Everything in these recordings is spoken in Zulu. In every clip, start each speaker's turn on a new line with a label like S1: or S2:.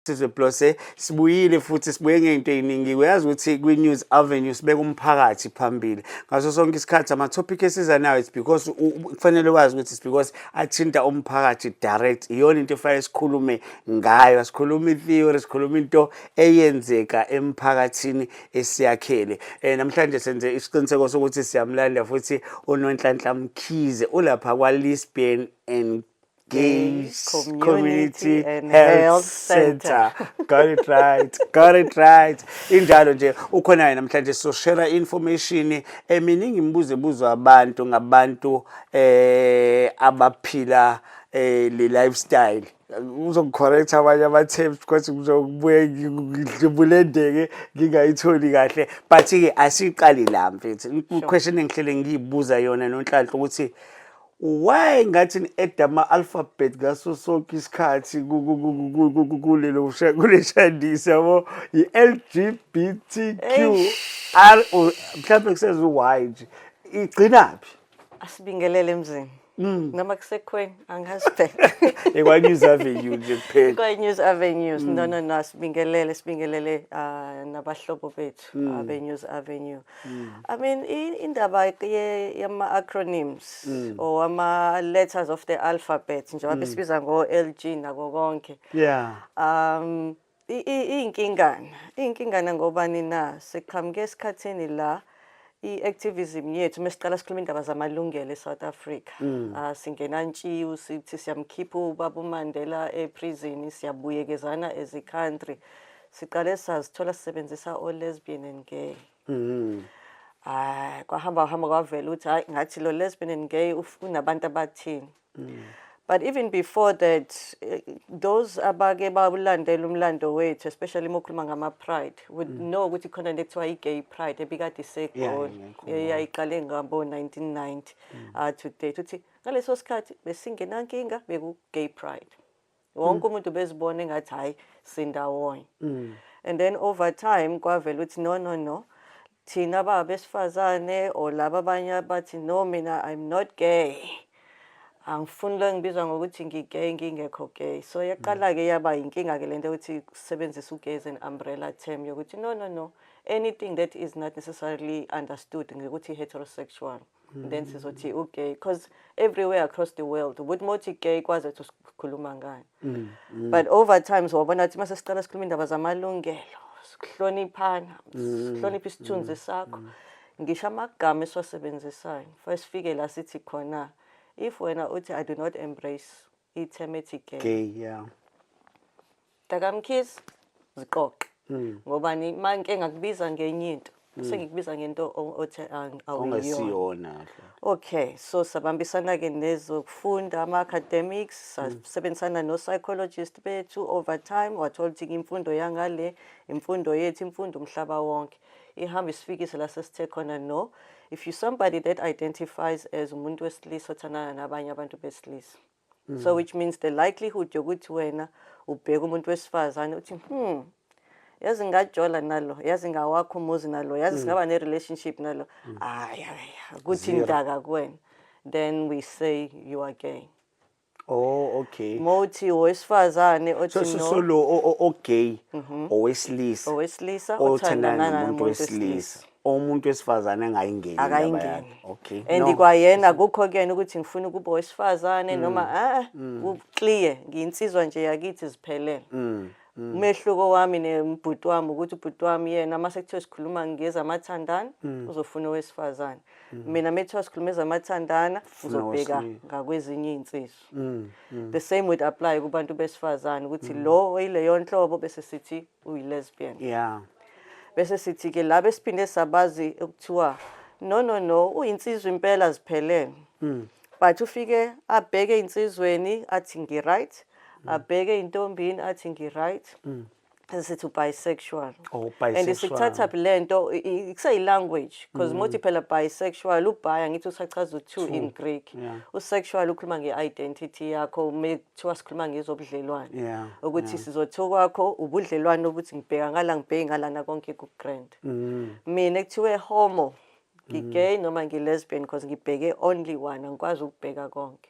S1: Sizwe Blose sibuyile futhi sibuye ngento eziningi uyazi ukuthi kwi News Avenue sibeka umphakathi phambili ngaso sonke isikhathi ama topic esiza nayo it's because kufanele wazi ukuthi it's because athinta umphakathi direct iyona into efanele sikhulume ngayo sikhuluma theory sikhuluma into eyenzeka emphakathini esiyakhele namhlanje senze isiqiniseko sokuthi siyamlanda futhi uNonhlanhla Mkhize ulapha kwa Lesbian and Gay Community and Health Center. Got it right. Injalo nje ukhona namhlanje so share information eminingi imibuzo abantu ngabantu abaphila le lifestyle. Uzocorrect abanye ama-terms because ngizokubuye ngidlubulendeke ngingayitholi kahle but ke asiqali la mfethu question engihlele ngiyibuza yona noNhlanhla ukuthi why ngathi edama alphabet ngaso sonke isikhathi kulelo kuleshandisa yabo i-LGBTQ mhlawumbe kuseza u-Y nje igcinaphi
S2: asibingelele emzini noma kusekweni angazi phela
S1: ekwa News Avenue nje kuphela
S2: kwa News Avenues no sibingelele nabahlobo bethu abe News Avenue I mean indaba yama acronyms or ama letters of the alphabet njengoba besibiza ngo LG nako konke inkingana ngobani na siqhamuke esikhathini la i-activism yethu mesiqala sikhuluma indaba zamalungelo eSouth Africa singena ntshiyu sithi siyamkhipha ubaba uMandela eprison siyabuyekezana as a country siqale sazithola sisebenzisa o lesbian and gay kwahamba kwavela ukuthi hayi ngathi lo lesbian and gay unabantu abathini but even before that those abake babulandela umlando wethu especially mokhuluma ngama pride would know ukuthi khona into ekuthiwa i-gay pride ebikade isekhona yayiqale ngabo 1990 to date uthi ngaleso sikhathi besingenankinga beku gay pride wonke umuntu bezibona engathi hayi sindawonye and then over time kwavela ukuthi no thina babesifazane or laba abanye bathi no mina I'm not gay angifuni ngibizwa ngokuthi ngigay ngingekho gay so yaqala ke yaba inkinga ke lento ukuthi usebenzisa ugay as an umbrella term yokuthi no anything that is not necessarily understood ngokuthi heterosexual then sizothi okay because everywhere across the world would mothi gay kwaze ukukhuluma ngayo but over time so wabona ukuthi mase siqala sikhuluma indaba zamalungelo sihloniphana sihlonipha isithunzi sakho ngisho amagama esiwasebenzisayo first fike la sithi khona if wena uthi I do not embrace i-term gay Takamkhize ziqoqe ngobani manje ngakubiza ngenye into sengikubiza ngento othi
S1: awuyona
S2: okay so sabambisana ke nezokufunda ama academics sasebenzisana no psychologist bethu over time wathola ukuthi imfundo yangale imfundo yethu imfundo umhlaba wonke ihamba isifikise la sesithe khona no if you somebody that identifies as umuntu wesilisa othana nabanye abantu besilisa so which means the likelihood yokuthi wena ubheka umuntu wesifazane uthi yazi ngajola nalo yazi ngawakho umuzi nalo yazi singaba ne relationship nalo ukuthi indaka kuwena then we say you are gay
S1: okay
S2: mothi owesifazane othi no
S1: so lo gay owesilisa othandana nomuntu wesilisa umuntu wesifazane angayingeni okay
S2: and kwayena kukho kuyena ukuthi ngifuna ukuba owesifazane noma uclear ngiyinsizwa nje yakithi ziphelele umehluko wami nembhuti wami ukuthi ubhuti wami yena mase kuthiwa sikhuluma ngeza amathandana uzofuna owesifazane mina methiwa sikhuluma ezamathandana uzobheka ngakwezinye insizwa the same would apply kubantu besifazane ukuthi lo oyileyo nhlobo bese sithi uyi lesbian bese sithi ke la besiphinde sabazi ukuthiwa no uyinsizwa impela ziphelele but ufike abheke insizweni athi ngi right abheke intombini athi ngi right sithi bisexual and sikuthatha lento ikusay language because mothi phela bisexual ubaya ngithi usachaza u2 in Greek usexual ukhuluma ngeidentity yakho mekuthiwa sikhuluma ngezobudlelwane ukuthi sizothoka kwakho ubudlelwane obuthi ngibheka ngala na konke ku grand mina kuthiwe homo ngigay noma ngilesbian because ngibheke only one angikwazi ukubheka konke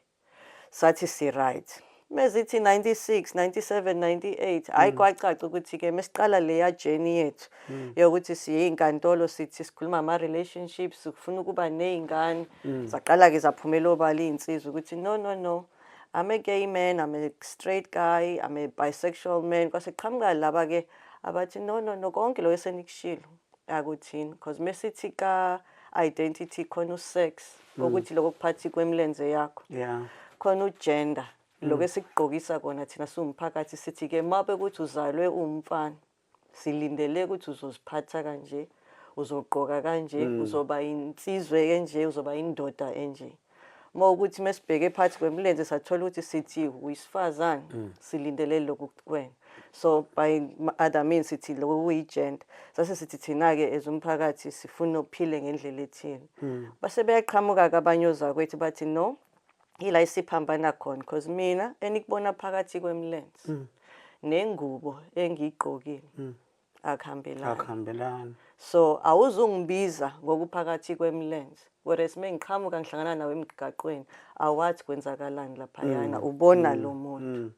S2: sathi si right mezithi 96 97 98 hayi kwacaca ukuthi ke mesiqala leya journey yethu yokuthi siye inkantolo sithi sikhuluma ama relationships sifuna ukuba nezingane saqala ke zaphumela obala insizwe ukuthi no I'm a gay man, I'm a straight guy, I'm a bisexual man. Kwase qhamuka laba ke abathi no konke lo esenikushilo akuthini because mesithi ka identity khona usex ukuthi lokho kuphathi kwemlenze yakho.
S1: Yeah.
S2: Khona ugender lokho esikugqokisa kona thina siwumphakathi sithi ke mabe ukuthi uzalwe umfana silindele ukuthi uzoziphatha kanje uzogqoka kanje uzoba insizwe enje uzoba indoda enje. Mawukuthi mesibheke phansi kwemlenze sathola ukuthi sithi uyisifazane silindele lokhu kwena. So by other means sithi lokho kuyigender sase sithi thina ke ezumphakathi sifuna ukuphile ngendlela ethile. Base beyaqhamuka kabanyoza kwethu bathi no ila isiphambana khona because mina enikubona phakathi kwemlenze nengubo engigqokile akuhambelani. So awuzungibiza ngokuphakathi kwemlenze whereas mengiqhamuka ngihlangana nawe emgaqweni awathi kwenzakalani lapha yana ubona lo muntu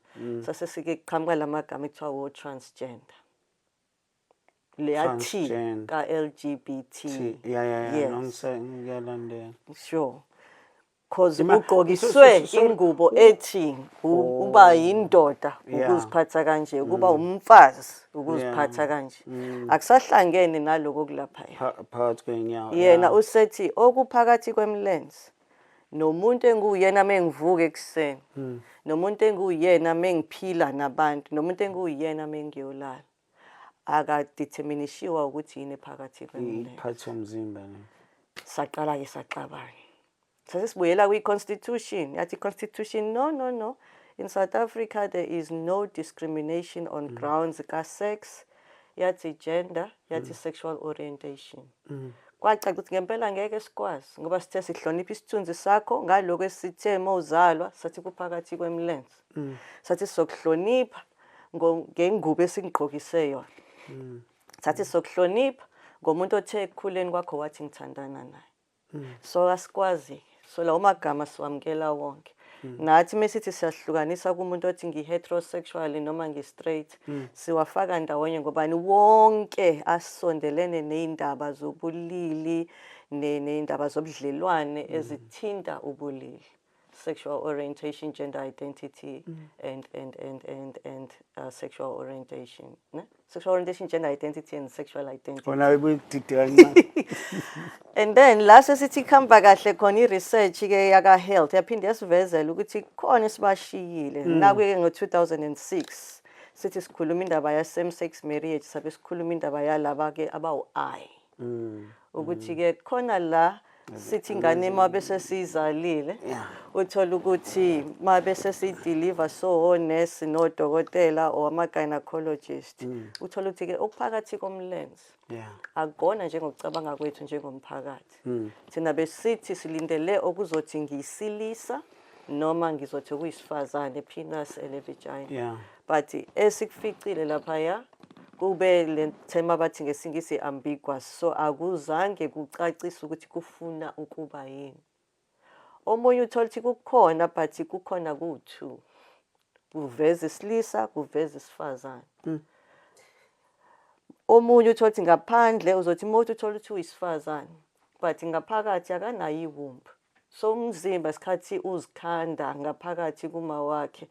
S2: sase sike qhamuka lamagama ekuthiwa transgender leyathi ka LGBT
S1: yeah ngiyalandela
S2: sure cause ugqokiswe ingubo ethi uba yindoda ukuziphatha kanje kuba umfazi ukuziphatha kanje akusahlangene naloko kulapha
S1: phakathi kwenyawo
S2: yena usethi okuphakathi kwemlenze nomuntu enguyena mengivuka ekseni nomuntu enguyena mengiphila nabantu nomuntu enguyena mengiyolala aka determinishiwa ukuthi yini phakathi kwemlenze
S1: iphathi umzimba
S2: saqala ke saxabana sasibuyela kwi-constitution yathi constitution no in South Africa there is no discrimination on grounds ka sex yathi gender yathi sexual orientation kwacaca ukuthi ngempela ngeke sikwazi ngoba sithe sihlonipha isithunzi sakho ngaloko esithe mawuzalwa sathi kuphakathi kwemlenze sathi sokuhlonipha ngengubo esingqokise yona sathi sokuhlonipha ngomuntu othe ekukhuleni kwakho wathi ngithandana naye so asikwazi so la umagama siwamkela wonke nathi mesithi siyahlukanisa kumuntu othi ngi-heterosexual noma ngi-straight siwafaka ndawonye ngobani wonke asondelene nezindaba zobulili nezindaba zobudlelwane ezithinta ubulili sexual orientation gender identity and sexual orientation sexual orientation gender identity and sexual identity
S1: wona ubudide kancane
S2: and then last sithi khamba kahle khona i-research ke yaka health yaphinde yasivezela ukuthi khona sibashiyile nakuye ngo-2006 sithi sikhuluma indaba ya same sex marriage sabe sikhuluma indaba yalaba ke abawu-I ukuthi ke khona la sithi ingane mabese sizalile uthola ukuthi mabese sideliver so nurse nodokotela or ama gynecologist uthola ukuthi ke okuphakathi komlenze akona njengokucabanga kwethu njengomphakathi thina besithi silindele okuzothi ngiyisilisa noma ngizothi kuyisifazane penis and vagina but esikuficile lapha ya kube le thema bathi ngesingisi ambiguous so akuzange kucacisa ukuthi kufuna ukuba yini omunye uthola ukuthi kukhona but kukhona ku2 kuveza isilisa kuveza isifazane omunye uthola ukuthi ngaphandle uzothi umuntu uthola ukuthi uyisifazane but ngaphakathi akanayo iwumbu so umzimba isikhathi uzikhanda ngaphakathi kuma wakhe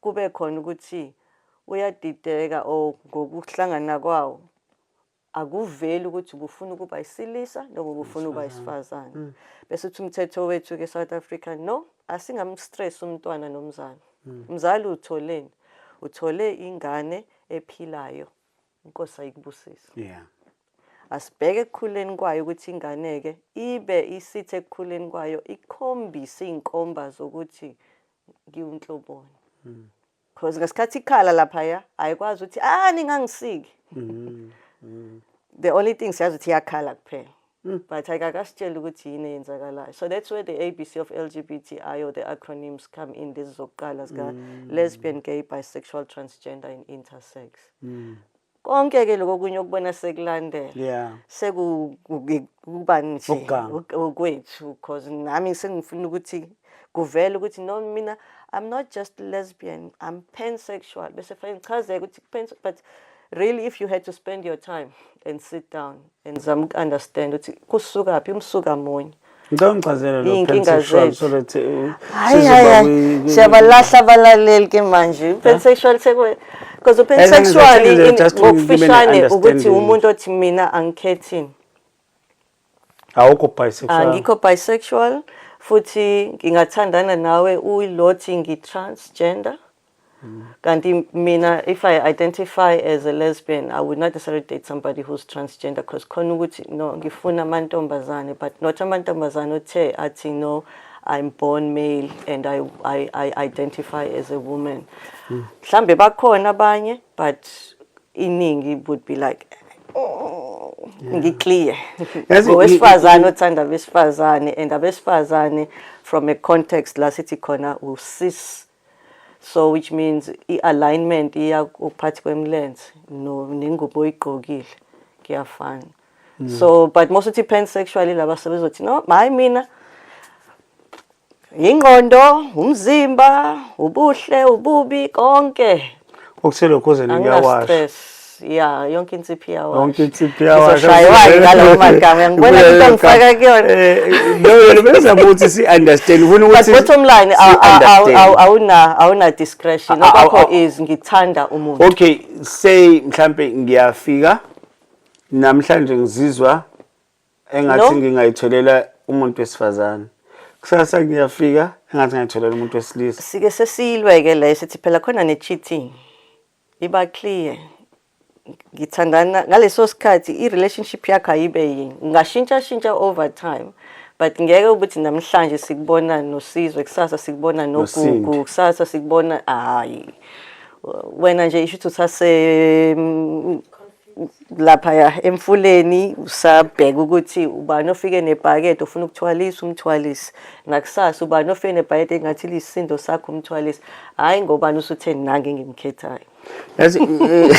S2: kube khona ukuthi uyadideka o ngokuhlangana kwawo akuveli ukuthi ubufuna ukuba isilisa noma ubufuna ukuba isifazane bese uthi umthetho wethu ke South Africa no asingamstress umntwana nomzali umzali utholeni uthole ingane ephilayo inkosi ayikubusisa asibheke ekukhuleni kwayo ukuthi ingane ke ibe isithe ekukhuleni kwayo ikhombise inkomba zokuthi ngiwunhloboni because ngasikhathi ikhala lapha ya ayikwazi ukuthi ningangisiki the only thing siyazi ukuthi iyakhala kuphela but ayikakasitshela ukuthi yini eyenzakalayo so that's where the ABC of LGBTI or the acronyms come in lezi zokuqala zika lesbian gay bisexual transgender and intersex konke ke lokho kunye okubona sekulandela sekuba nje okwethu because nami sengifuna ukuthi kuvela ukuthi no mina I'm not just lesbian, I'm pansexual. Bese fanele ngichaze ukuthi but really if you had to spend your time and sit down and zama understand ukuthi kusukaphi umsuka munye.
S1: Ngicela ngichazele lo
S2: Iy'nkinga
S1: pansexual
S2: zethu.
S1: so that
S2: Hayi siyabalahla abalaleli ke manje pansexual sekwe because pansexual ngokufishane ukuthi umuntu othi mina angikhethi.
S1: awukho bisexual.
S2: Angikho bisexual futhi ngingathandana nawe uyilothi ngi-transgender. Kanti mina if I identify as a lesbian I would not necessarily date somebody who's transgender because khona ukuthi no ngifuna amantombazane but not amantombazane othe athi no I'm born male and I identify as a woman. Mhlambe bakhona abanye but iningi would be like ngiclear. Owesifazane othanda abesifazane and abesifazane from a context la sithi khona usis. So which means i-alignment iya uphathi kwemlenze no nengubo oyigqokile kuyafana. So but most of the pansexual laba sebezothi no hayi mina ingqondo umzimba ubuhle ububi konke
S1: Okuselo khoze ngiyawasha.
S2: Yeah, yonke insiphi yawo.
S1: Yonke insiphi yawo.
S2: Shaywa ngalawo magama ngibona into ngifaka kuyona.
S1: No, bese ukuthi si understand ufuna ukuthi
S2: but bottom line awuna discretion lokho is ngithanda umuntu.
S1: Okay, say mhlambe ngiyafika namhlanje ngizizwa engathi ngingayitholela umuntu wesifazane. Kusasa ngiyafika engathi ngayitholela umuntu wesilisa.
S2: Sike sesilweke la sithi phela khona ne cheating. Iba clear. Ngithandana ngaleso sikhathi i-relationship yakho ayibe yini ngashintsha over time but ngeke ukuthi namhlanje sikubona noSizwe kusasa sikubona noGugu kusasa sikubona hayi wena nje isho ukuthi usase lapha emfuleni usabheka ukuthi ubani ofike nebhakede ufuna ukuthwalisa umthwalisi nakusasa ubani ofike nebhakede engathi lisindo sakho umthwalisi hayi ngobani usuthe nange ngimkhethayo.
S1: Yazi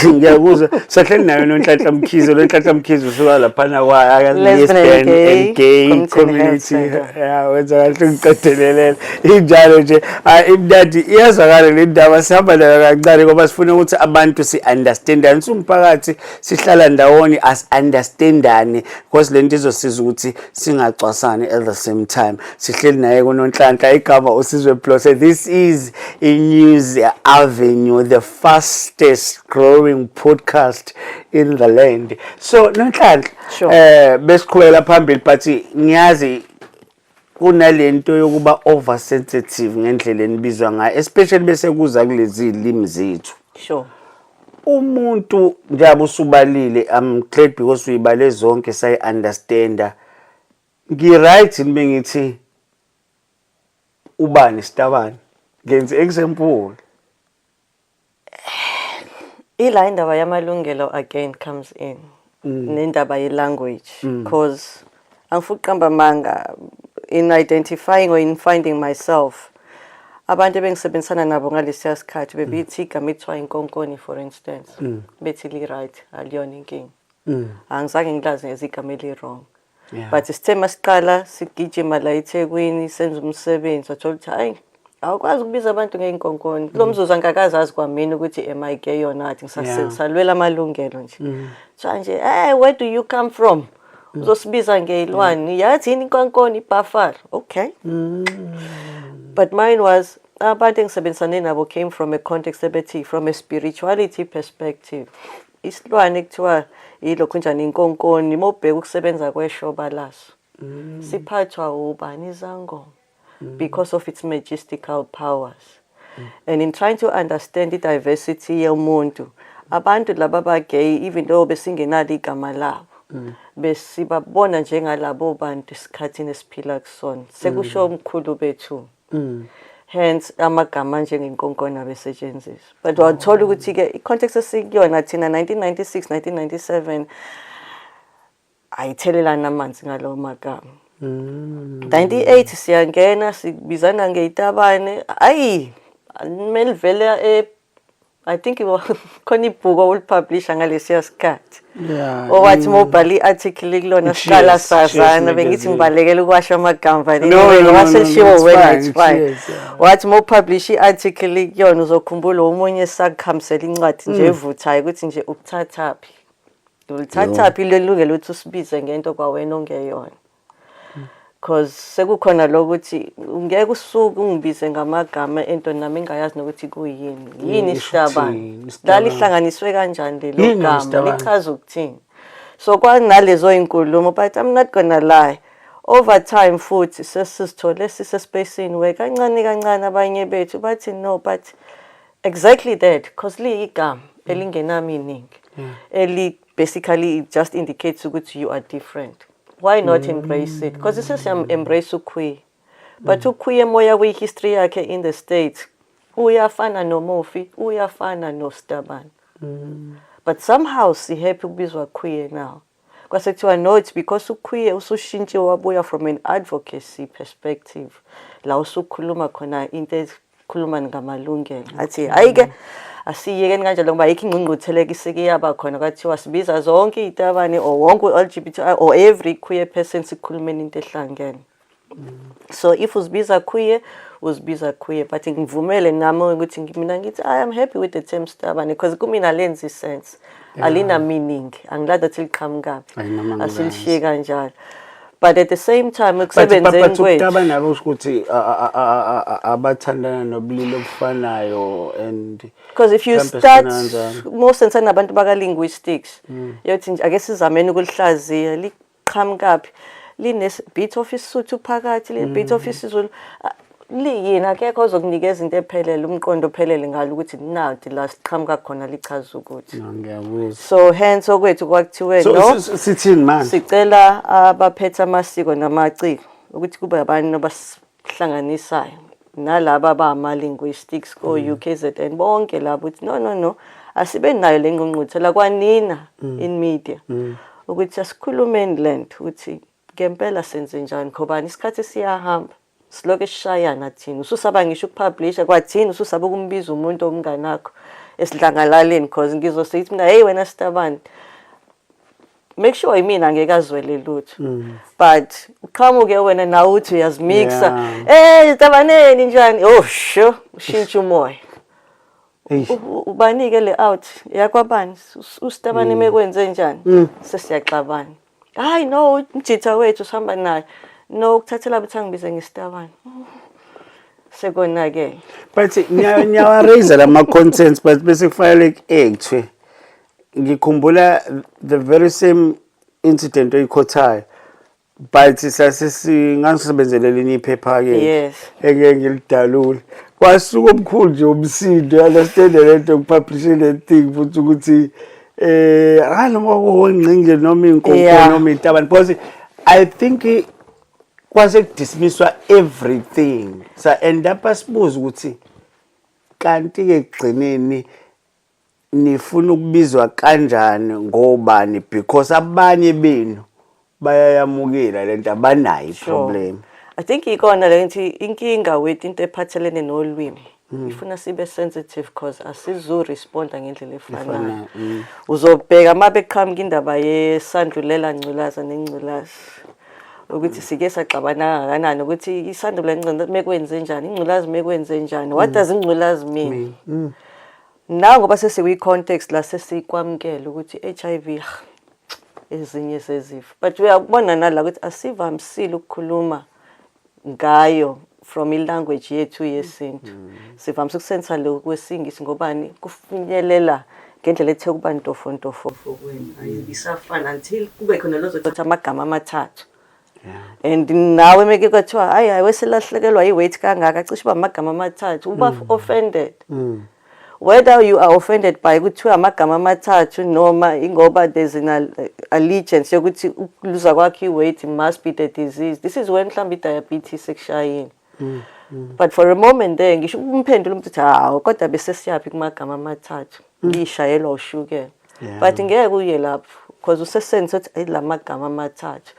S1: ngiyakuzwa sahleli nayo noNhlanhla Mkhize noNhlanhla Mkhize usuka lapha na kwa lesbian and gay community ya wenza kahle ngiqedelele injalo nje imdadi iyazakala le ndaba sihamba nayo kancane ngoba sifuna ukuthi abantu si understandane umphakathi sihlala ndawoni as understandane because lento izosiza ukuthi singacwasani at the same time sihleli naye kuNonhlanhla igama uSizwe Plus. This is a news avenue, the fastest growing podcast in the land. So Nonhlanhla besiqhubela phambili but ngiyazi kunalento yokuba oversensitive ngendlela enibizwa ngayo especially bese kuza kulezi ilimi zethu.
S2: Sure.
S1: Umuntu njengoba usubalile I'm glad because uyibale zonke say understanda. Ngiright nibe ngithi ubani sitabani ngenze example.
S2: Ila indaba yamalungelo again comes in nendaba ye-language because angifuna ukuqamba manga in identifying or in finding myself abantu bengisebenzisana nabo ngalesiya sikhathi bebithi igama ekuthiwa inkonkoni for instance bethi li-right aliyona inkinga angizange ngilazi ngezigama eli-wrong but isithe masiqala sigijima la eThekwini senza umsebenzi wathola ukuthi hayi awukwazi ukubiza abantu ngeinkonkoni lo mzuzu angakazi azi kwamina ukuthi am I gay or not ngisalwela amalungelo nje manje where do you come from uzosibiza ngeyilwane yathi inkonkoni buffalo okay but mine was abantu engisebenzisane nabo came from a context ebethi from a spirituality perspective isilwane ekuthiwa yilokho njani inkonkoni mobheka ukusebenza kweshoba laso siphathwa ubani izangoma because of its majestical powers. And in trying to understand the diversity yomuntu, abantu laba ba gay even though besingenalo igama labo besibabona njengalabo bantu isikhathini esiphila kusona sekusho omkhulu bethu. Hence amagama njengenkonkona abesetshenziswa. But wathola ukuthi ke icontext esikuyona thina 1996 1997 ayithelelana amanzi ngalo magama. 98 siyangena sibizana ngeitabane ayi melivele I think khona ibhuku ulipublisha ngalesiya sikhathi.
S1: Yeah.
S2: Owathi mobile article kulona siqala sazana bengithi ngibalekela ukwasha amagama waseshiwo wena it's fine. Wathi mopublish iarticle kuyona uzokhumbula omunye sakuhambisela incwadi nje evuthayo ukuthi nje ukuthathaphi. Ulithathaphi lelungelo ukuthi usibize ngento kwawena ongeyona. Because sekukhona lokuthi ungeke usuku ungibize ngamagama ento nami engayazi nokuthi kuyini yini isitabane dala ihlanganiswe kanjani le gama lichaza ukuthini. So kwanalezo inkulumo, but I'm not gonna lie, over time futhi sesizithole sisespacini we kancane abanye bethu bathi no, but exactly that, because liyigama elingena meaning eli basically it just indicates ukuthi you are different. Why not embrace it? Because this is embrace ukwi. But ukwi moya we history yakhe in the States. Uyafana no Mofi, uyafana no Staban. But somehow si happy ukubizwa kwi now. Because kuthiwa no, it's because ukwi usushintshe wabuya from an advocacy perspective. La usukhuluma khona into ekhuluma ngamalungelo. Athi ayike asiyeke kanjalo ngoba yikho ingqungqutheleke iseke yaba khona kwathiwa sibiza zonke itabane or wonke LGBTI or every queer person sikhulumeni into ehlangene. So if uzibiza queer but ngivumele nami ukuthi mina ngithi I am happy with the term stabane because kumina lenzi sense. Alina meaning angilada till qhamuka asilishiye kanjalo. But at the same time ukusebenzeni kwethu
S1: utabane ukuthi abathandana nobulili obufanayo and
S2: because if you start most sense nabantu baka linguistics yothi nje ake sizameni ukulihlaziya liqhamukaphi line bit of isuthu phakathi le bit of isizulu liyini akekho ozokunikeza into ephelele umqondo ophelele ngalo ukuthi nathi la siqhamuka khona lichaza ukuthi
S1: ngiyabuzwa.
S2: So hence okwethu kwakuthiwe no
S1: sithini manje
S2: sicela abaphethe amasiko namaciko ukuthi kube abantu abahlanganisayo nalaba bama linguistics ko UKZN bonke labo uthi no asibe nayo lengqungquthela kwanina in media ukuthi asikhulumeni land uthi ngempela senze njani khobani isikhathi siyahamba siloke sishayana thina ususaba ngisho ukupublisha kwathina ususaba ukumbiza umuntu omnganakho esidlangalaleni because ngizosithi mina hey wena Sitabane make sure imina angeke azwele lutho but uqhamuke wena nawe uthi uyazimixa Sitabaneni njani oh sho ushintsha umoya ubanike le out yakwabani uSitabane mekwenze njani sesiyaxabana hayi no umjitha wethu usihamba naye no ukuthathela bethangibize ngeSitabane sekonake
S1: but nyawa raise lama contents but bese kufanele ekuthwe ngikhumbula the very same incident oyikhothayo but sasingangisibenzelela iphepha ke
S2: yes
S1: eke ngilidalula kwasuka omkhulu nje umsindo understand lento ukupublish le thing futhi ukuthi noma wongqinge noma inkukhu noma itabane because I think kwase kudismisswa everything sa end up asibuza ukuthi kanti ke egcineni nifuna ukubizwa kanjani ngobani because abanye benu bayayamukela lento abanayo problem.
S2: I think ikona lento inkinga with into ephathelene nolwimi ifuna sibe sensitive because asizu responda ngendlela efanayo uzobheka mabe qhamuka indaba yesandlulela ngculaza nengculaza ukuthi sike saxabana kangakanani ukuthi isandula ngculaza mekwenze njani ingculaza mekwenze njani what does ingculaza mean now ngoba sesiyi context la sesikwamkela ukuthi HIV ezinye sezifo but uyabona nala ukuthi asivamsile ukukhuluma ngayo from ilanguage yethu yesintu sivamsa ukusensa lo kwesingisi ngobani kufinyelela ngendlela ethe kuba ntofo kweni ayisafana until kube khona lozo ukuthi amagama amathathu and nawe meke kwathiwa hayi weselahlekelwa iweight kangaka cishe amagama amathathu uba offended whether you are offended by kuthiwa amagama amathathu noma ingoba there's an allegiance yokuthi ukuluza kwakhe iweight must be the disease. This is when mhlambi diabetes sekushayini but for a moment there ngisho umphendula umuntu hawo kodwa bese siyaphi kumagama amathathu ngishayelwa ushukela but ngeke uye lapho because usesense ukuthi lamagama amathathu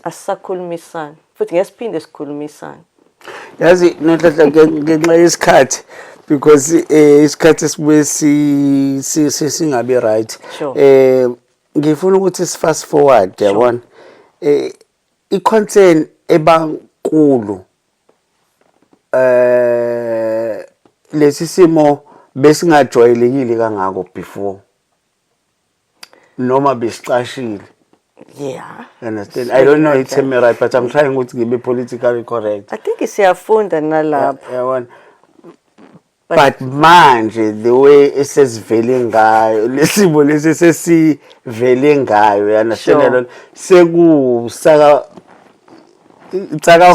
S2: asisakhulumisana futhi ngesiphinde sikhulumisana.
S1: yazi nohlahla ngenxa yesikhathi because isikhathi esibuye singabe right.
S2: Sure.
S1: Ngifuna ukuthi si fast forward yabona. I-concern ebankulu lesi simo besingajwayelekile kangako before noma besicashile.
S2: Yeah.
S1: You understand? I don't know it's me right, but I'm trying to be politically correct.
S2: I think siyafunda nalapho.
S1: Yabona. But manje the way esesivele ngayo lesimo lesi sesivele ngayo you understand sekusaka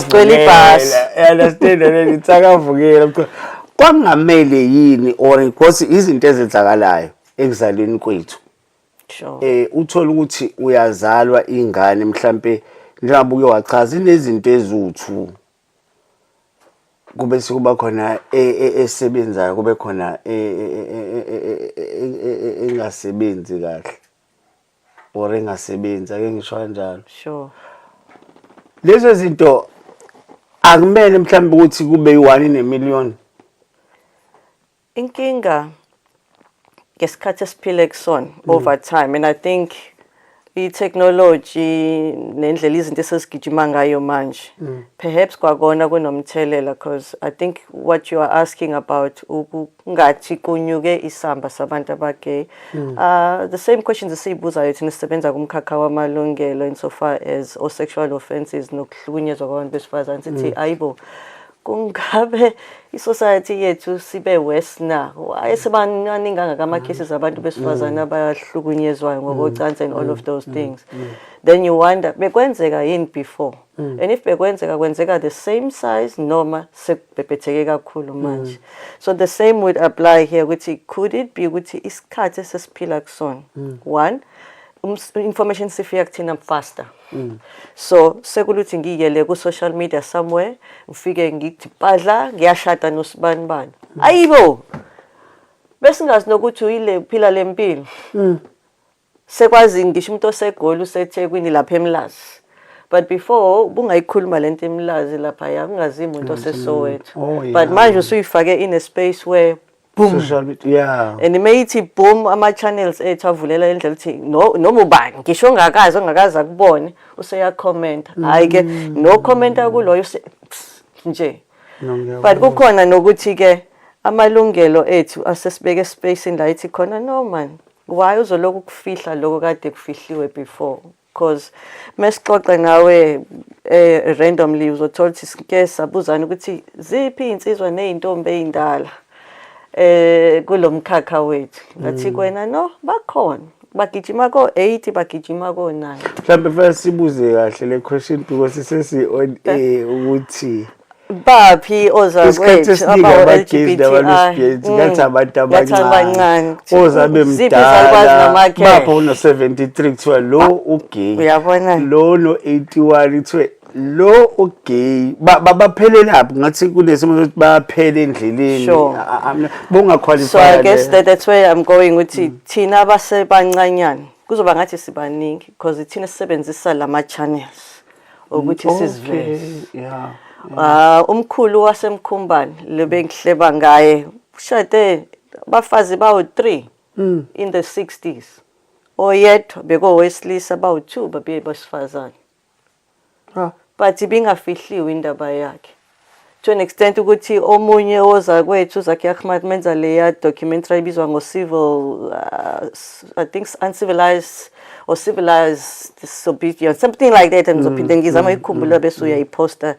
S2: Squelibhasi.
S1: you understand itsakavukela kwangamele yini or because izinto ezenzakalayo ekuzalweni kwethu
S2: Sure.
S1: uthola ukuthi uyazalwa ingane mhlambe njengabuke wachaza inezinto ezuthu kube sikuba khona esebenzayo kube khona engasebenzi kahle or engasebenzi ake ngisho kanjalo.
S2: Sure.
S1: Lezo zinto akumele mhlambe ukuthi kube yi1 in a million.
S2: Inkinga ngesikhathi esiphile kusona over time, and I think i-technology nendlela izinto esesigijima ngayo manje perhaps kwakona kunomthelela, because I think what you are asking about ngathi kunyuke isamba sabantu abagay, the same questions esiyibuzayo thina sisebenza kumkhakha wamalungelo insofar as or sexual offences nokuhlukunyezwa kwabantu besifazane sithi ayibo kungabe i-society yethu sibe worse na ayesebaningi kangaka cases abantu besifazane abayahlukunyezwayo ngokocansi and all of those things. Then you wonder bekwenzeka yini before, and if kwenzeka the same size noma sekubhebhetheke kakhulu manje. So the same would apply here ukuthi could it be ukuthi isikhathi esesiphila kusona one information sifika kuthina faster. So sekuluthi ngiyele ku social media somewhere ufike ngithi badla ngiyashada nosibani ayibo besingazi nokuthi uyile phila lempilo sekwazi ngisho umuntu osegoli useThekwini lapha eMlazi, but before bungayikhuluma lento eMlazi lapha ya ungazi umuntu oseSoweto, but manje usuyifake in a space where boom
S1: Social media, yeah.
S2: And imeyithi boom ama channels ethu avulela indlela uthi noma ubani ngisho ongakazi akubone useya comment hayi ke no commenta kuloyo nje. But kukhona nokuthi ke amalungelo ethu asesibeke space la ithi khona no man why uzoloku kufihla lokho kade kufihliwe before, because mesixoxa nawe randomly uzothola ukuthi sike sabuzana ukuthi ziphi insizwa nezintombi ezindala kulomkhakha wethu ngathi kwena no bakhona bagijima ko 80 bagijima ko 9.
S1: Mhlambe first sibuze kahle le question because sesi on ukuthi
S2: baphi ozakwethu
S1: aba-LGBT ngathi abantu abancane ozabe mdala bapho uno-73 kuthiwa lo ugay,
S2: uyabona
S1: lo no-81 kuthiwe lo ugay, baphelelaphi ngathi kunesimo sokuthi baphele endleleni bungaqualify.
S2: So I guess that's where I'm going ukuthi thina abasebancanyana kuzoba ngathi sibaningi because thina sisebenzisa lama channels ukuthi sizivele.
S1: Yeah.
S2: Umkhulu wasemkhumbani lebengihleba ngaye ushade bafazi bawu3 in the 60s, oyedwa bekowesilisa bawu2 babe basifazane, but ibingafihliwe indaba yakhe to an extent ukuthi omunye oza kwethu Zaki Ahmad menza leya documentary ibizwa ngo civil I think uncivilized or civilized disobedience something like that, and ngizophinda ngizama ikhumbula bese uyayiposta.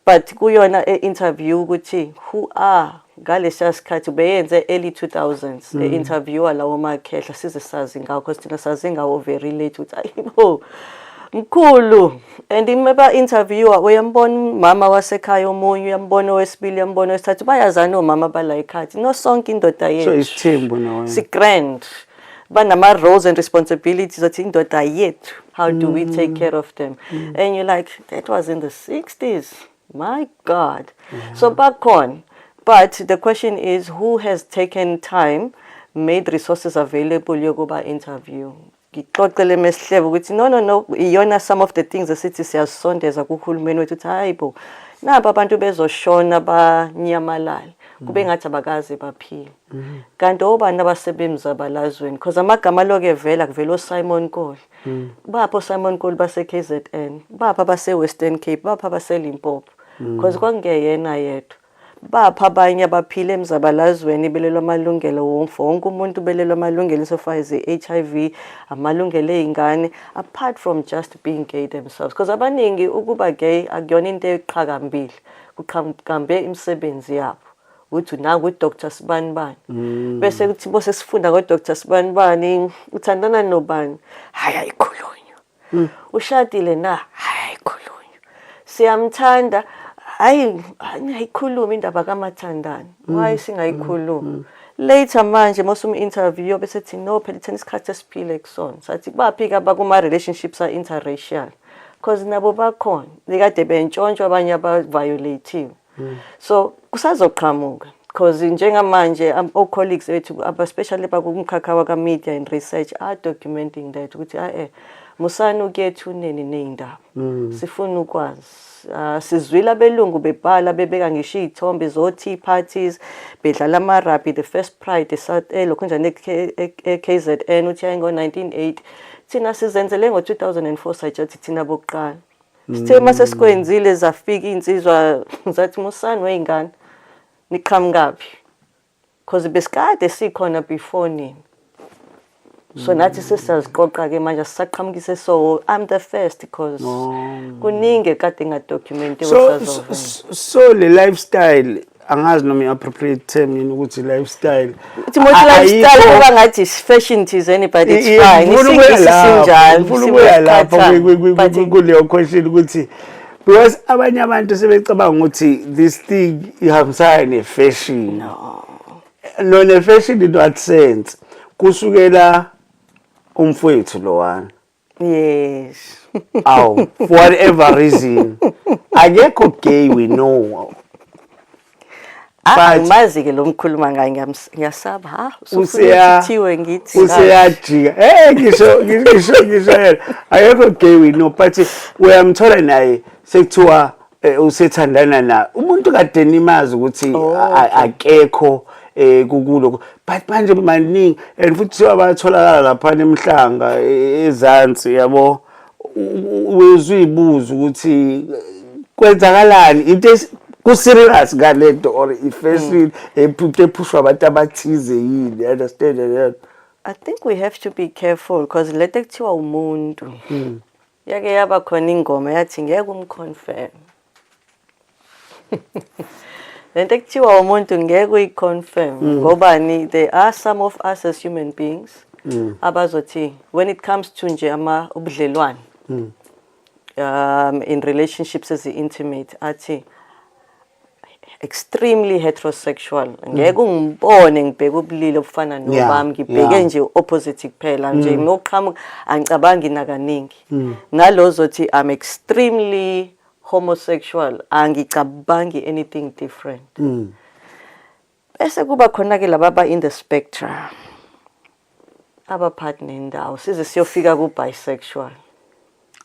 S2: But kuyona interview ukuthi who are ngalesiya sikhathi beyenze early 2000s interviewer lawo makhehla size sazi ngawo because thina sazi ngawo very late ukuthi ayibo mkhulu, and imeba interviewer uyambona mama wasekhaya omunye uyambona owesibili uyambona wesithathu bayazana omama bala ikhathi no sonke indoda yethu,
S1: so isithembu nawe
S2: si grand banama roles and responsibilities that indoda yethu, how do we take care of them? And you're like that was in the 60s. My God. So back on. But the question is who has taken time, made resources available yokuba interview. Ngixoxele mesihlebo ukuthi no iyona some of the things esithi siyasondeza kuhulumeni wethu ukuthi hayibo napa abantu bezoshona banyamalala kube ngathi abakaze baphila kanti obani abasebemzabalazweni because amagama loke vela kuvela Simon Cole bapho Simon Cole base KZN bapha base Western Cape bapha base Limpopo because kwangeyena yedwa bapha abanye abaphila emzabalazweni belelwa amalungelo wonke umuntu belelwa amalungelo sofaze HIV amalungelo eingane apart from just being gay themselves because abaningi ukuba gay akuyona into eqhakambile kuqhambe imisebenzi yabo uthi nangu uDr Sibanibani bese kuthi bose sifunda ngoDr Sibanibani uthandana nobani hayi ayikhulunywa ushadile na hayi ayikhulunywa siyamthanda hayi ayikhuluma indaba kaMathandana why singayikhuluma later manje mosum interview bese thi no phela ithena isikhathi esiphile kusona sathi baphika bakuma relationships are interracial because nabo bakhona likade bentshontshwa abanye abaviolate so kusazoqhamuka because njengamanje o colleagues wethu especially bakumkhakha waka media and research are documenting that ukuthi musana ukuyethuneni neindaba sifuna ukwazi sizwila belungu bebhala bebeka ngisho izithombe zo tea parties bedlala ama rugby the first pride eSouth lokho njani eKZN uthi ngo 1980 thina sizenzele ngo 2004 sayithi thina bokuqala sithe mase sikwenzile zafika insizwa zathi musana weingane niqhamukaphi because besikade sikhona before nini so nathi sesiziqoqa ke manje sisaqhamukise so I'm the first because kuningi kade ngadocumente
S1: so le lifestyle angazi noma i-appropriate term yini ukuthi lifestyle
S2: uthi mothi lifestyle kuba ngathi fashion thizeni but it's fine isinjalo
S1: ufuna ukuya lapho kuleyo question ukuthi because abanye abantu sebecabanga ukuthi this thing ihambisana ne-fashion no ne-fashion in what sense kusukela umfowethu lowana
S2: yes
S1: for whatever reason akekho gay we know
S2: mazi ke lo mkhuluma ngaye ngiyasaba usiyathiwe ngithi
S1: usiyajika ngisho akekho gay we know but uyamthola naye sekuthiwa usethandana na umuntu kade nimazi ukuthi akekho kukulo but manje maningi and futhi abatholakala lapha eMhlanga eZansi yabo uzibuza ukuthi kwenzakalani into ku-serious ngalento or ifashion ephushwa abantu abathize yini understand that
S2: I think we have to be careful because lento kuthiwa umuntu yake yaba khona ingoma yathi ngeke umconfirm lento kuthiwa umuntu ngeke uyiconfirm ngoba ni there are some of us as human beings abazothi when it comes to nje ubudlelwane in relationships as intimate athi extremely heterosexual ngeke ungibone ngibheka ubulili obufana nobami ngibheke nje opposite kuphela nje ngoqhamuka angicabangi nakaningi nalozo thi I'm extremely homosexual angicabangi anything different bese kuba khona ke laba in the spectrum abapartner indawo size siyofika ku bisexual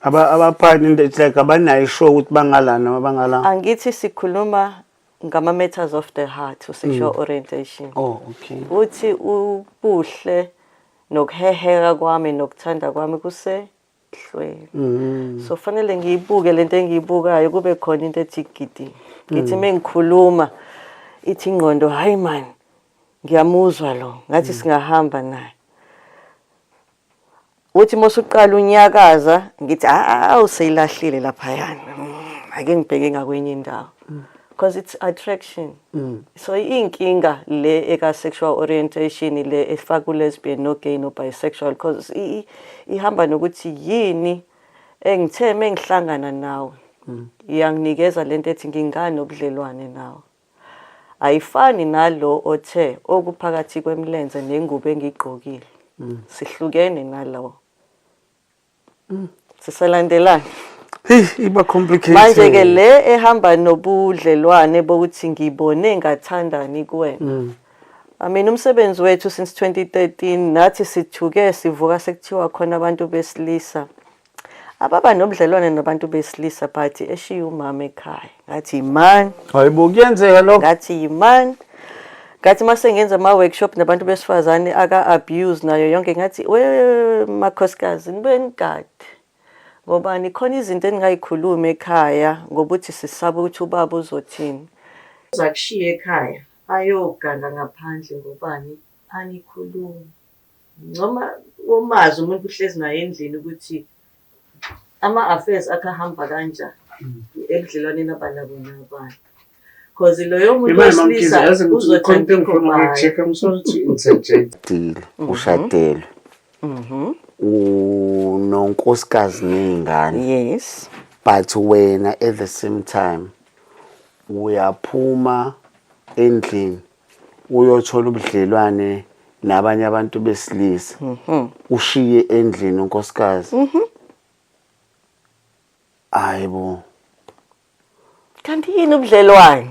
S1: abapartner it's like abanayo show ukuthi bangalana noma bangalana
S2: angithi sikhuluma ngama matters of the heart sexual orientation
S1: okay
S2: uthi ubuhle nokuheheka kwami nokuthanda kwami kusehlweni so fanele ngiyibuke lento engiyibukayo kube khona into ethi gidi ngithi mengikhuluma ithi ingqondo hayi man ngiyamuzwa lo ngathi singahamba naye uthi mosuqala unyakaza ngithi useyilahlile lapha yana ake ngibheke ngakwenye indawo because it's attraction so inkinga le eka sexual orientation le efaka lesbian no gay no bisexual because ihamba nokuthi yini engitheme ngihlangana nawe iyanginikeza lento ethi ngingani obudlelwane nawe ayifani nalo othe okuphakathi kwemlenze nengubo engigqokile sihlukene nalawo sisalandelana
S1: iba complicated
S2: manje ke le ehamba nobudlelwane bokuthi ngibone ngathandani kuwena I mean umsebenzi wethu since 2013 nathi sithuke sivuka sekuthiwa khona abantu besilisa ababa nobudlelwane nabantu besilisa but eshiya umama ekhaya ngathi imani
S1: hayibo kuyenzeka lokho
S2: ngathi imani ngathi mase ngenza ama workshop nabantu besifazane aka abuse nayo yonke ngathi we makhosikazi nibeni kade ngoba nikhona izinto engingayikhuluma ekhaya ngokuthi sisaba ukuthi ubaba uzothini zakushiya ekhaya ayoganga ngaphandle ngobani anikhuluma noma umazi umuntu uhlezi naye endlini ukuthi ama-affairs akahamba kanjani ebudlelwaneni abanabo nabanye because loyo muntu wesilisa
S1: ushadele unonkosikazi ney'ngane
S2: yes
S1: but wena at the same time uyaphuma endlini uyothola ubudlelwane nabanye abantu besilisa ushiye endlini unkosikazi hayibo
S2: kanti yini ubudlelwane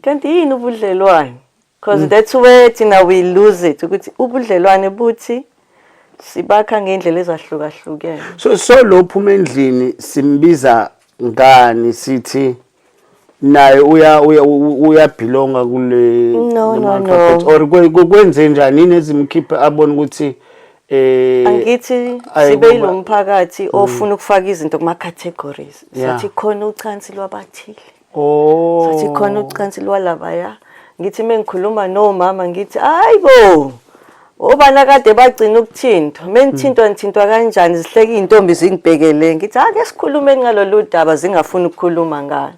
S2: kanti yini ubudlelwane because that's where thina we lose it ukuthi ubudlelwane buthi sibakha ngendlela ezahlukahlukene
S1: so lo phuma endlini simbiza ngani sithi naye uyabhilonga kule
S2: No.
S1: or kwenze njani inezimkhipha abone ukuthi
S2: angithi sibe yilomphakathi ofuna ukufaka izinto kuma categories sathi khona ucansi lwabathile sathi khona ucansi lwalabaya ngithi mengikhuluma nomama ngithi hayibo obana kade bagcina ukuthintwa menithintwa kanjani zihleka izintombi zingibhekele ngithi ake sikhulume ngalolu daba zingafuni ukukhuluma ngalo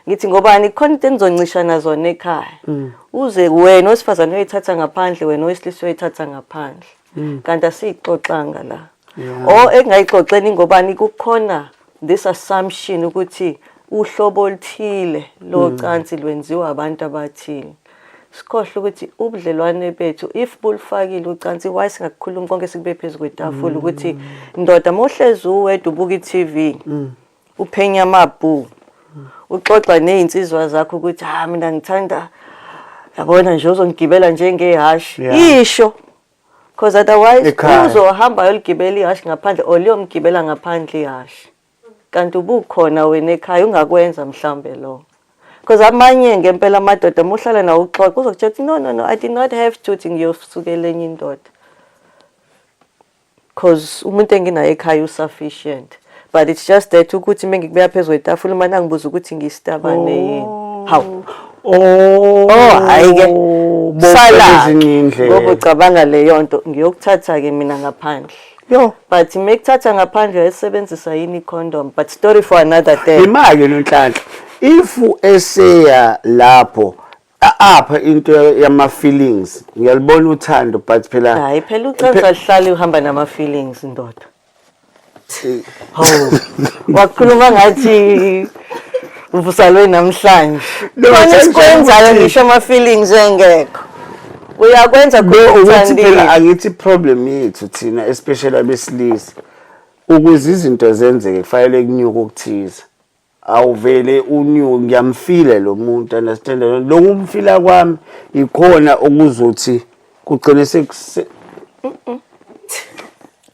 S2: ngithi ngobani khona into enizoncisha nazo ekhaya uze wena osifazane uyithatha ngaphandle wena owesilisa uyithatha ngaphandle kanti asixoxanga la engayixoxeni ngobani kukhona this assumption ukuthi uhlobo oluthile locansi lwenziwa abantu abathile sikhohle ukuthi ubudlelwane bethu if bulifakile ucansi why singakukhuluma konke sikube phezulu kwetafula ukuthi ndoda mohlezi uwedwa ubuka iTV uphenya amabhu uxoxa nezinsizwa zakho ukuthi mina ngithanda yabona nje uzongibela njengehashi isho because otherwise uzohamba yoligibela ihashi ngaphandle oliyomgibela ngaphandle ihashi kanti ubukhona wena ekhaya ungakwenza mhlambe lo because amanye ngempela amadoda mohlala nawo uxoxa uzokutshela no I did not have to thi ngiyosukela enye indoda because umuntu enginayo ekhaya usufficient but it's just that ukuthi mengikubuya phezulu kwetafula uma nangibuza ukuthi ngistabane yini hawu hayike sala ngoba ucabanga leyo nto ngiyokuthatha ke mina ngaphandle but mekuthatha ngaphandle ayisebenzisa yini condom but story for another day
S1: imake nonhlanhla if eseya lapho apha into yama feelings ngiyalibona uthando but phela
S2: hayi phela ucansa lihlali uhamba nama feelings indoda wakhuluma ngathi uvusalwe namhlanje manje sikwenzayo ngisho ama feelings engekho uyakwenza
S1: phela akithi problem yethu thina especially abesilisa ukuze izinto zenzeke kufanele kunyuke ukuthiza awuvele unyuke ngiyamfila lo muntu understand lo umfila kwami ikhona okuzothi kugcine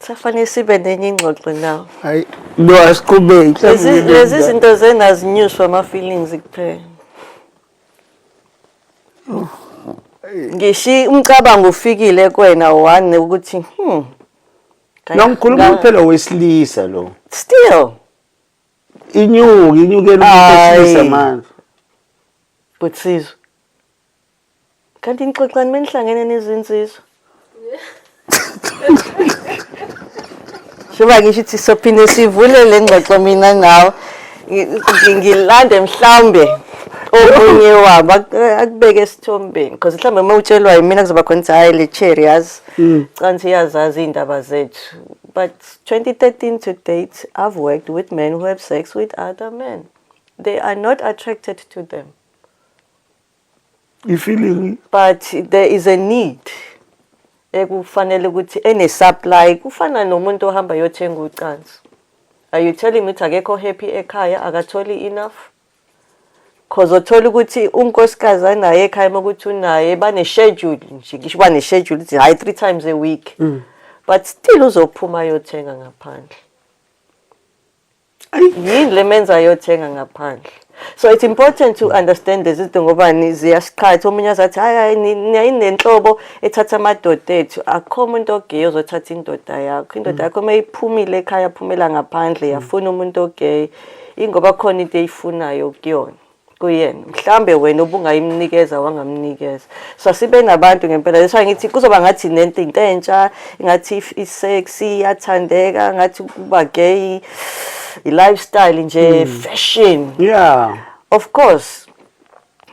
S2: safanele sibe nenye ingxoxo nawe
S1: hayi lo asiqhubeki
S2: lezi zinto zenazinyuswa ama feelings kuphela ngishi umcabango ufikile kwena one ukuthi
S1: ngikhuluma phela wesilisa lo
S2: still
S1: inyuke wesilisa manje
S2: butsizo kanti inxoxani menihlangene nezinsizwa Shoba ngisho ukuthi sophinde sivule le ngxoxo mina nawe ngilande mhlambe omunye wabo akubeke esithombeni because mhlambe uma utshelwa yimina kuzoba khona ukuthi hayi le cherry yazi cansi yazazi indaba zethu but 2013 to date I've worked with men who have sex with other men they are not attracted to them
S1: you feeling
S2: but there is a need ekufanele ukuthi ene supply kufana nomuntu ohamba yothenga ucansi are you telling me ukuthi akekho happy ekhaya akatholi enough cause othola ukuthi unkosikazi naye ekhaya ukuthi unaye bane schedule nje ngisho bane schedule ukuthi hayi 3 times a week but still uzophuma ayothenga ngaphandle. Yini lemenza ayothenga ngaphandle. So it's important to understand this izinto ngoba ziyasiqhatha omunye azathi hayi nenhlobo ethatha amadoda ethu akho umuntu ogay ozothatha indoda yakho. Indoda yakho mayiphumile ekhaya phumela ngaphandle yafuna umuntu ogay ingoba khona into eyifunayo kuyona. Kuyena mhlambe wena ubungayimnikeza wangamnikeza. So sibe nabantu ngempela leswa ngithi kuzoba ngathi nento into entsha ngathi isexy yathandeka ngathi kuba gay lifestyle nje fashion.
S1: Yeah,
S2: Of course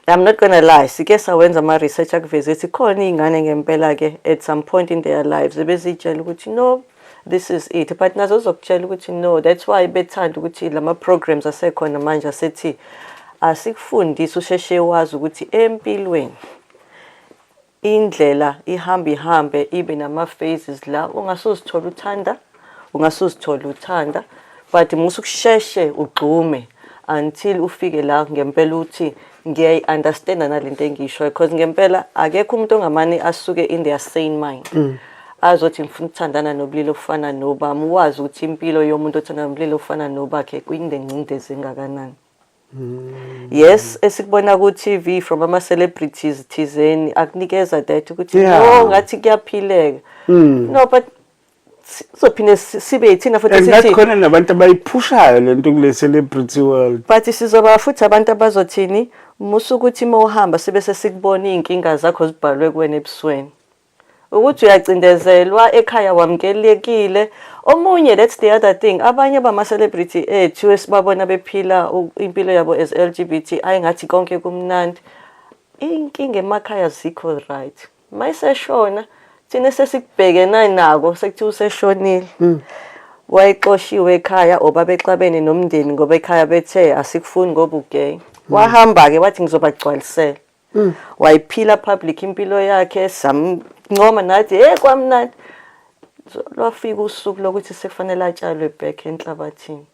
S2: I'm not gonna lie, sike sawenza ama research akuvisit khona izingane ngempela ke at some point in their lives bezitshela ukuthi no, this is it, but nazo zokutshela ukuthi no, that's why bethanda ukuthi lama programs asekhona manje asethi asikufundisa usheshe wazi ukuthi empilweni indlela ihambe ibe nama phases la ungasuzithola uthanda ungasuzithola uthanda, but musukusheshe ugqume until ufike la ngempela uthi ngiyayi-understand nalento engisho because ngempela akekho umuntu ongamane asuke in their sane mind azothi ngifuna ukuthandana nobulili ofana nobami wazi ukuthi impilo yomuntu othandana nobulili ofana nobakhe kuyingcindezi engakanani. Yes, esikubona ku TV from ama celebrities thizeni akunikeza that ukuthi no ngathi kuyaphileka. No, but sophinde sibe yithina futhi sithi
S1: khona nabantu abayiphushayo lento kule celebrity world.
S2: But sizoba futhi abantu abazothini musu ukuthi mawuhamba sibe sesikubona inkinga zakho zibhalwe kuwena ebusweni. Ukuthi uyacindezelwa ekhaya wamkelekile. Omunye, that's the other thing, abanye bama celebrity ethu esibabona bephila impilo yabo as LGBT ayingathi konke kumnandi. Inkinga emakhaya zikho right. Mayiseshona thina sesikubhekena nako sekuthi useshonile. Wayixoshiwe ekhaya obabexabene nomndeni ngoba ekhaya bethe asikufuni ngoba ugay. Wahamba ke wathi ngizobagcwalisela. Wayiphila public impilo yakhe samncoma nathi kwamnandi. Lwafika usuku lokuthi sefanele atshalwe back enhlabathini.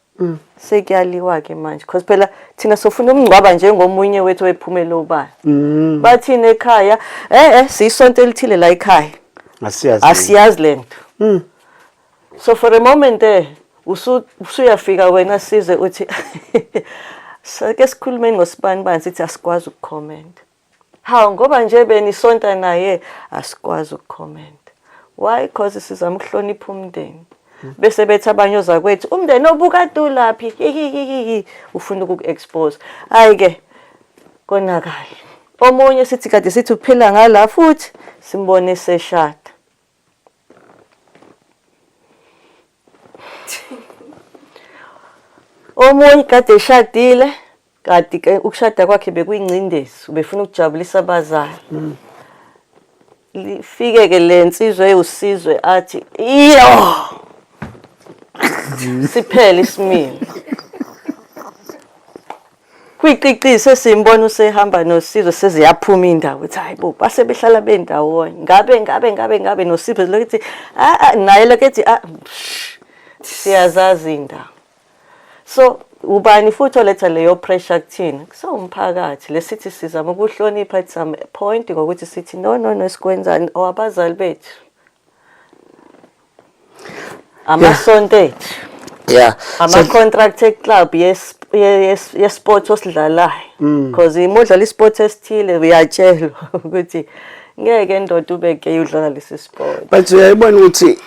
S2: Sekuyaliwa ke manje because phela thina sofuna umngcwaba njengomunye wethu wephumela ubani. Bathina ekhaya sisonto elithile la ekhaya. Asiyazi lento. So for a moment there usuyafika wena size uthi sake sikhulumeni ngosibani sithi asikwazi ukucomment. Hawu ngoba nje benisonta naye asikwazi ukucomment. Why? Because sizama ukuhlonipha umndeni. Bese bethi abanyoza kwethu umndeni obukade ulaphi ufuna ukuexpose. Hayi ke konakala. Omunye sithi kade sithi uphila ngala futhi simbone seshada. Omunye kade eshadile kade ke ukushada kwakhe bekuyingcindezi ubefuna ukujabulisa abazali. Lifike ke lensizwe usizwe athi iyo siphele isimilo. Kwiqiqise simbona usehamba nosizwe seziyaphuma indawo uthi hayibo base behlala bendawonye ngabe nosizwe lokuthi naye lokuthi siyazazi indawo. So ubani futhi oletha leyo pressure kuthina kusawumphakathi lesithi sizama ukuhlonipha at some point ngokuthi sithi no sikwenzani owabazali bethu amasonto ethu ama contracted club yes sport osidlalayo because imodlala isport esithile uyatshelwa ukuthi ngeke indoda ubeke udlala lesi sport.
S1: But uyayibona ukuthi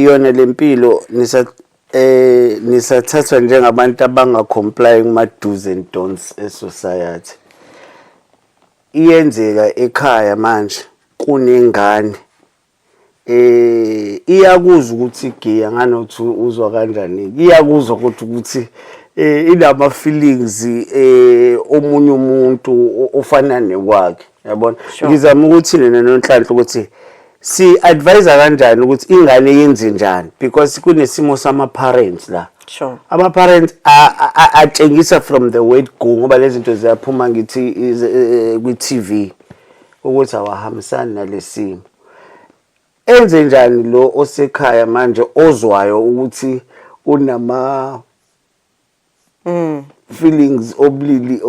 S1: yona lempilo nisathathwa njengabantu abangacomply kuma do's and don'ts e-society. Iyenzeka ekhaya manje kunengane iyakuzwa ukuthi giya nganothi uzwa kanjani, iyakuzwa ukuthi inama feelings omunye umuntu ofana nekwakhe, yabona. Ngizama ukuthi nina noNhlanhla ukuthi si advise kanjani ukuthi ingane yenze njani because kunesimo sama parents la.
S2: Sure.
S1: Ama parents atshengisa from the word go ngoba lezi zinto ziyaphuma ngithi ku TV ukuthi awahambisani nalesimo. Enze njani lo osekhaya manje ozwayo ukuthi unama feelings obulili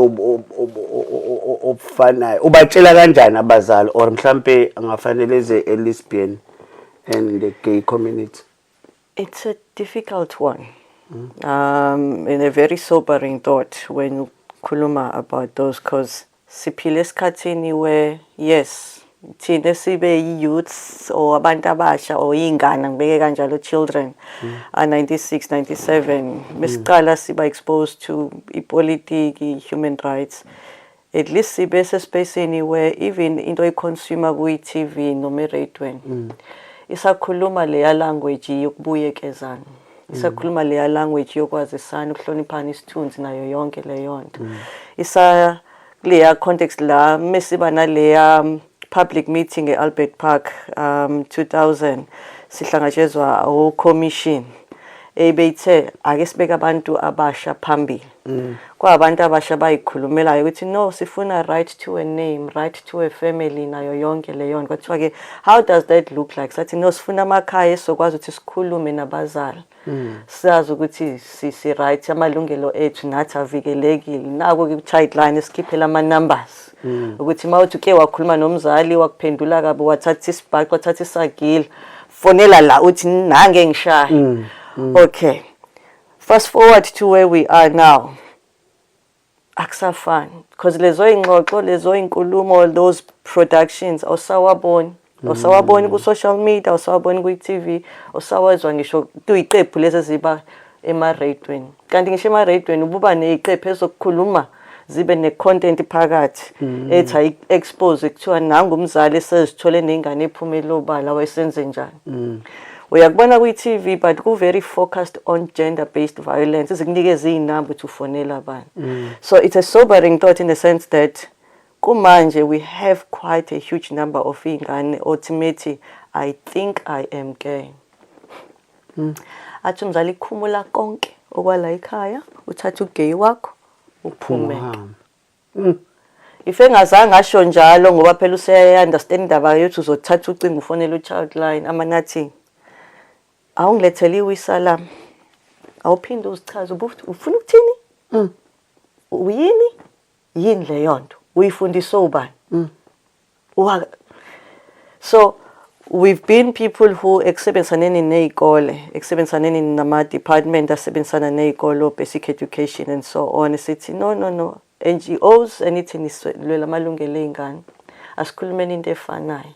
S1: obufanayo ubatshela kanjani abazali or mhlambe angafanele eze lesbian and the gay community?
S2: It's a difficult one, and a very sobering thought when kuluma about those, because siphile esikhathini where yes, thina sibe youths or abantu abasha or ingane ngibeke kanjalo children, 96, 97, mesiqala siba exposed to ipolitiki, human rights. At least sibe sespaceni where even into i-consumer kuyi-TV noma eradweni isakhuluma leya language yokubuyekezana, isakhuluma leya language yokwazisana, ukuhloniphana isithunzi nayo yonke leyo nto. Isa kuleya context la mesiba naleya public meeting e-Albert Park 2000 sihlangajezwa o-commission ebeyithe ake sibeke abantu abasha phambili. Kwabantu abasha bayikhulumelayo ukuthi no, sifuna right to a name, right to a family nayo yonke leyo nto. Kwathiwa ke how does that look like? Sathi no, sifuna amakhaya esokwazi ukuthi sikhulume nabazali. Siyazi ukuthi si right, amalungelo ethu nathi avikelekile. Nako ke guideline esikhiphela ama numbers. Ukuthi mawuthi ke wakhuluma nomzali wakuphendula kabi, wathatha isibhaqa, wathatha isagila, fonela la uthi nange ngishaya. Okay. Fast forward to where we are now. Akusafani, because lezo ingxoxo, lezo inkulumo, those productions awusawaboni ku social media, awusawaboni ku TV, awusawazwa ngisho kuyiqephu lezi ziba ema-radweni. Kanti ngisho ema-radweni ububa neyiqephu ezokukhuluma zibe ne-content phakathi ethi ayi-expose kuthiwa nangumzali esezithole nengane ephumela obala wayesenze njani. Uyakubona kwi-TV but ku-very focused on gender-based violence, izikunikeza iy'namba ukuthi ufonela abantu. So it's a sobering thought in the sense that kumanje we have quite a huge number of iy'ngane ultimately I think I am gay. Athi umzali kukhumula konke okwala ekhaya, uthatha ugay wakho uphumeke. If engazange asho njalo ngoba phela useya-understand indaba yokuthi uzothatha ucingo ufonela u-Childline, amanathi awungilethele iwisalam, awuphinde uzichaze ufuna ukuthini, uyini yini leyo nto, uyifundise ubani. So we've been people who ekusebenzisane ney'kole, ekusebenzisane nama-department asebenzisana ney'kole, basic education and so on, sithi no, NGOs anithi niselwela amalungelo ey'ngane, asikhulumeni into efanayo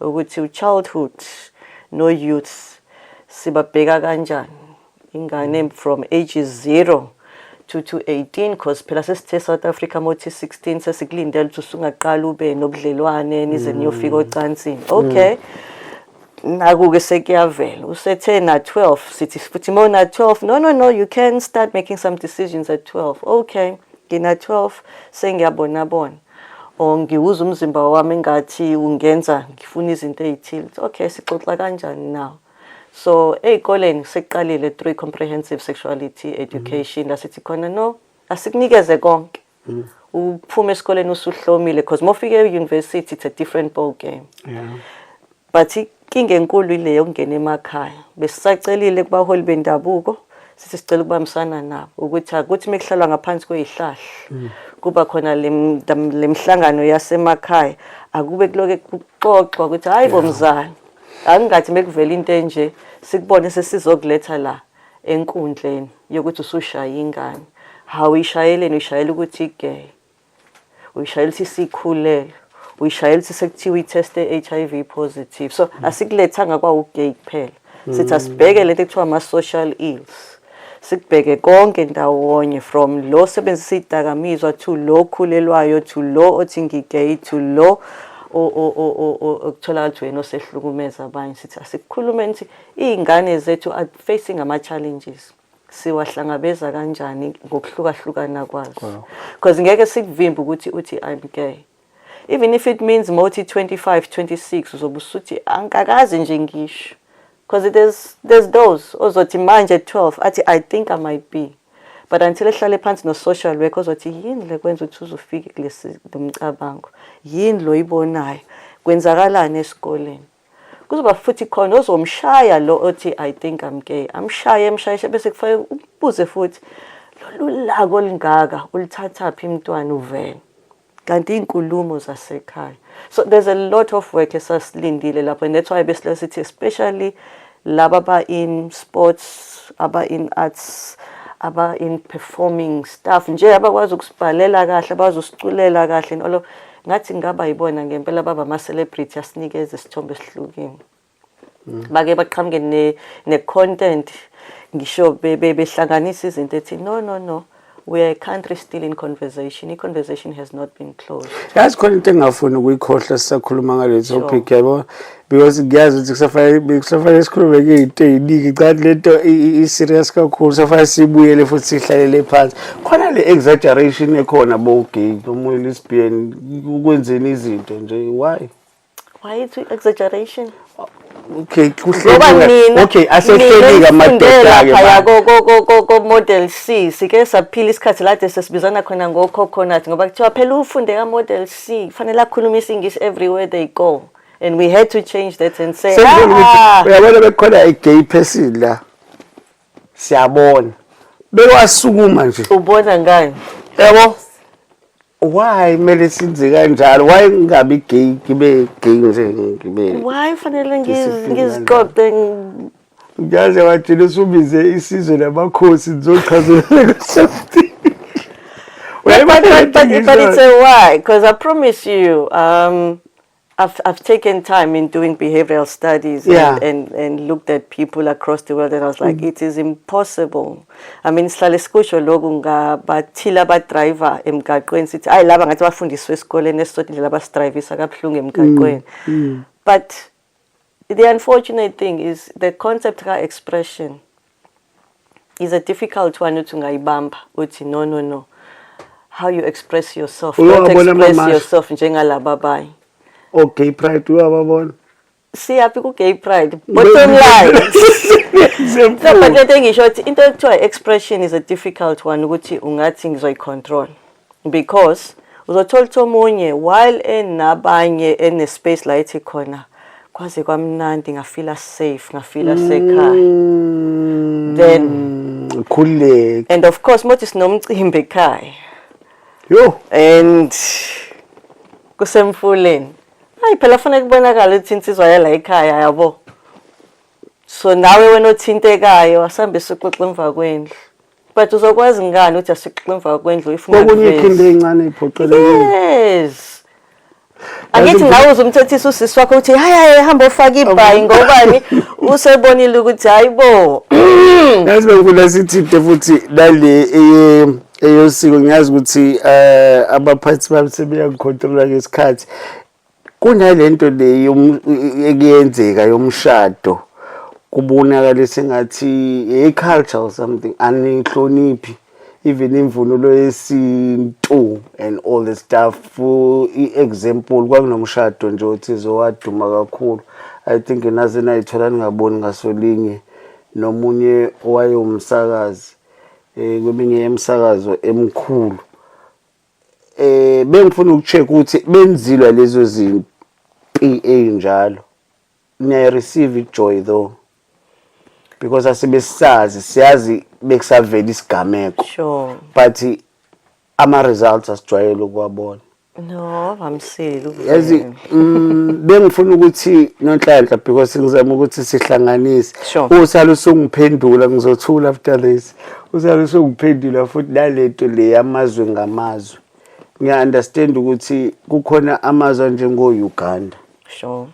S2: ukuthi u-childhood no youth sibabheka kanjani ingane from ages 0 to 18, because phela sesithe South Africa mothi 16 sesikulindela ukuthi usungaqala ube nobudlelwane nize niyofika ocansini. Okay, naku-ke sekuyavela usethe na 12, sithi futhi na 12 no, you can start making some decisions at 12. Okay, ngina 12 sengiyabona or ngiwuza umzimba wami ngathi ungenza ngifuna izinto ezithile. Okay, sixoxa kanjani now? So ey'koleni sekuqalile 3 comprehensive sexuality education la sithi khona no, asikunikeze konke. Uphume esikoleni usuhlomile, because mawufike e-university it's a different ball game. But inkinga enkulu ile yokungena emakhaya. Besisacelile kubaholi bendabuko sithi sicela ukubambisana nabo ukuthi akuthi mekuhlalwa ngaphansi kwey'hlahla kuba khona lemhlangano yasemakhaya, akube kuloke kuxoxwa ukuthi hayi bomzali angathi mekuvela into enje sikubone sesizokuletha la enkundleni yokuthi usushaya ingane. Uyishayeleni? Uyishayela ukuthi gay, uyishayela ukuthi sikhulelwe, uyishayela ukuthi sekuthiwa i-teste HIV positive. So asikulethanga kwa ugay kuphela, sithi asibheke lento ekuthiwa ama-social ills, sikubheke konke ndawonye, from lo sebenzisa idakamizwa to lo khulelwayo to lo othi ngigay to lo okuthola ukuthi wena osehlukumeza abanye. Sithi asikukhulumeni ukuthi iy'ngane zethu are facing ama-challenges, siwahlangabeza kanjani ngokuhlukahlukana kwazo, because ngeke sikuvimbe ukuthi uthi I'm gay, even if it means mawuthi 25, 26 uzobe usuthi angakazi nje ngisho, because there's those ozothi manje 12 athi I think I might be, but until ehlale phansi no-social worker ozothi yini le kwenza ukuthi uzofike kulesi mcabango, yini lo ibonayo, kwenzakalani esikoleni. Kuzoba futhi khona ozomshaya lo othi I think I'm gay, amshayeshe bese kufanele ubuze futhi lolu lako olingaka ulithathaphi mntwana uvele. kanti inkulumo zasekhaya. So there's a lot of work esasilindile lapho, and that's why besilesithi especially laba aba in sports, aba in arts, aba in performing stuff nje abakwazi ukusibhalela kahle, abazi usiculela kahle nolo, ngathi ngaba yibona ngempela baba ama celebrity asinikeze isithombe esihlukile. Bake baqhamuke ne content ngisho behlanganisa izinto ethi no, we are a country still in conversation. I-conversation has not been closed.
S1: Yazi khona into engafuni ukuyikhohlwa sisakhuluma ngale topic yabo, because ngiyazi ukuthi kusafanele sikhulume ngey'nto ey'ningi, cha lento i-serious kakhulu, kusafanele sibuyele futhi sihlalele phansi. Khona le exaggeration ekhona bo-gay omunye lesbian ukwenzeni izinto nje, why?
S2: Why is it exaggeration?
S1: Okay,
S2: okay,
S1: asehlelika amadoda
S2: ko model C sike saphila isikhathi lade sesibizana khona ngococonut ngoba kuthiwa phela ufunde ka model C fanele akhuluma isingisi everywhere they go, and we had to change that and say
S1: uyabona bekhona i-gay person la siyabona bewasukuma nje,
S2: ubona ngani
S1: yabo. Why mele senze kanjalo? Why ngingabi gay ngibe gay nje ngibe?
S2: Why fanele ngiziqoqe?
S1: Ngiyazi wathina usubize isizwe namakhosi nizochazela something.
S2: But it's a why, because I promise you, I've taken time in doing behavioral studies and looked at people across the world, and I was like, it is impossible. I mean, sihlale sikusho lokhu ngabathile abadriver emgaqweni sithi ayi laba ngathi bafundiswe esikoleni esisodwa abasidrayivisa kabuhlungu emgaqweni. But the unfortunate thing is the concept ka expression is a difficult one uthi ungayibamba uthi no. How you express yourself, not express yourself njengalaba abanye.
S1: Oh, gay pride uyababona.
S2: Siyaphi ku gay pride? Bottom line. So but the thing is into ekuthiwa expression is a difficult one ukuthi ungathi ngizoyicontrol, because uzothola ukuthi omunye while enabanye ene space la ethi khona kwaze kwamnandi ngafila safe, ngafila sekhaya. Then
S1: khuleke.
S2: And of course mothi sinomcimbi ekhaya.
S1: Yo,
S2: and kusemfuleni. Hayi phela fanele kubonakala ukuthi insizwa yala ekhaya yabo. So nawe wena othintekayo asambe sixoxe emva kwendlu. But uzokwazi ngani ukuthi asixoxe emva kwendlu if
S1: ngokunye ikhinde encane iphoqelekile.
S2: Yes. Angithi nawe uzumthethisa usisi wakho uthi hayi hamba ufaka ibhayi ngobani usebonile ukuthi hayibo.
S1: Yazi bengifuna sithi futhi nale eyosiko ngiyazi ukuthi abaphathi bami sebeyangicontrola ngesikhathi. Kunalento le ekuyenzeka yomshado kubonakala sengathi culture or something anihloniphi even imvunulo yesintu and all the stuff. For example kwakunomshado nje othizo waduma kakhulu, I think naze nayithola ningaboni ngasolinye nomunye owayomsakazi kweminye yemsakazo emkhulu. Bengifuna ukucheck ukuthi benzilwa lezo zinto njalo niya receive joy though, because asibesazi siyazi bekusavela isigameko.
S2: Sure.
S1: But ama results asijwayele ukwabona.
S2: No, vamsile.
S1: Yazi bengifuna ukuthi noNhlanhla because ngizama ukuthi sihlanganise. Usala usungiphendula ngizothula after this. Usala usungiphendula futhi nalento le yamazwe ngamazwe. Ngiya understand ukuthi kukhona amazwe njengo Uganda.
S2: Sure.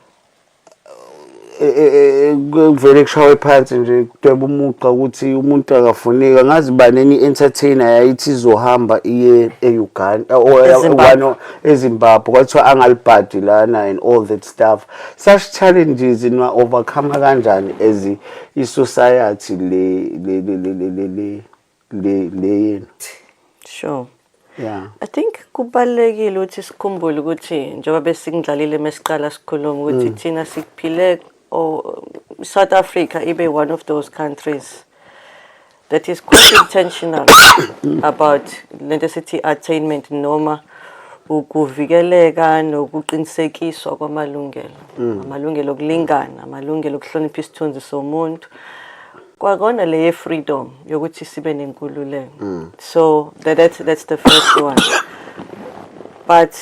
S1: Kuvele kushawe phansi nje kudweba umuqa ukuthi umuntu akafuneka ngazi baneni entertainer yayithi izohamba iye eUganda or eZimbabwe kwathiwa angalibhadi lana and all that stuff. Such challenges in overcome kanjani as I society le.
S2: Sure.
S1: Yeah.
S2: I think kubalekile ukuthi sikhumbule ukuthi njengoba besingidlalile mesiqala sikhuluma ukuthi thina siphile South Africa ibe one of those countries that is quite intentional about lento sithi attainment noma ukuvikeleka nokuqinisekiswa kwamalungelo. Amalungelo okulingana, amalungelo okuhlonipha isithunzi somuntu. Kwakona le freedom yokuthi sibe nenkululeko. So that's the first one. but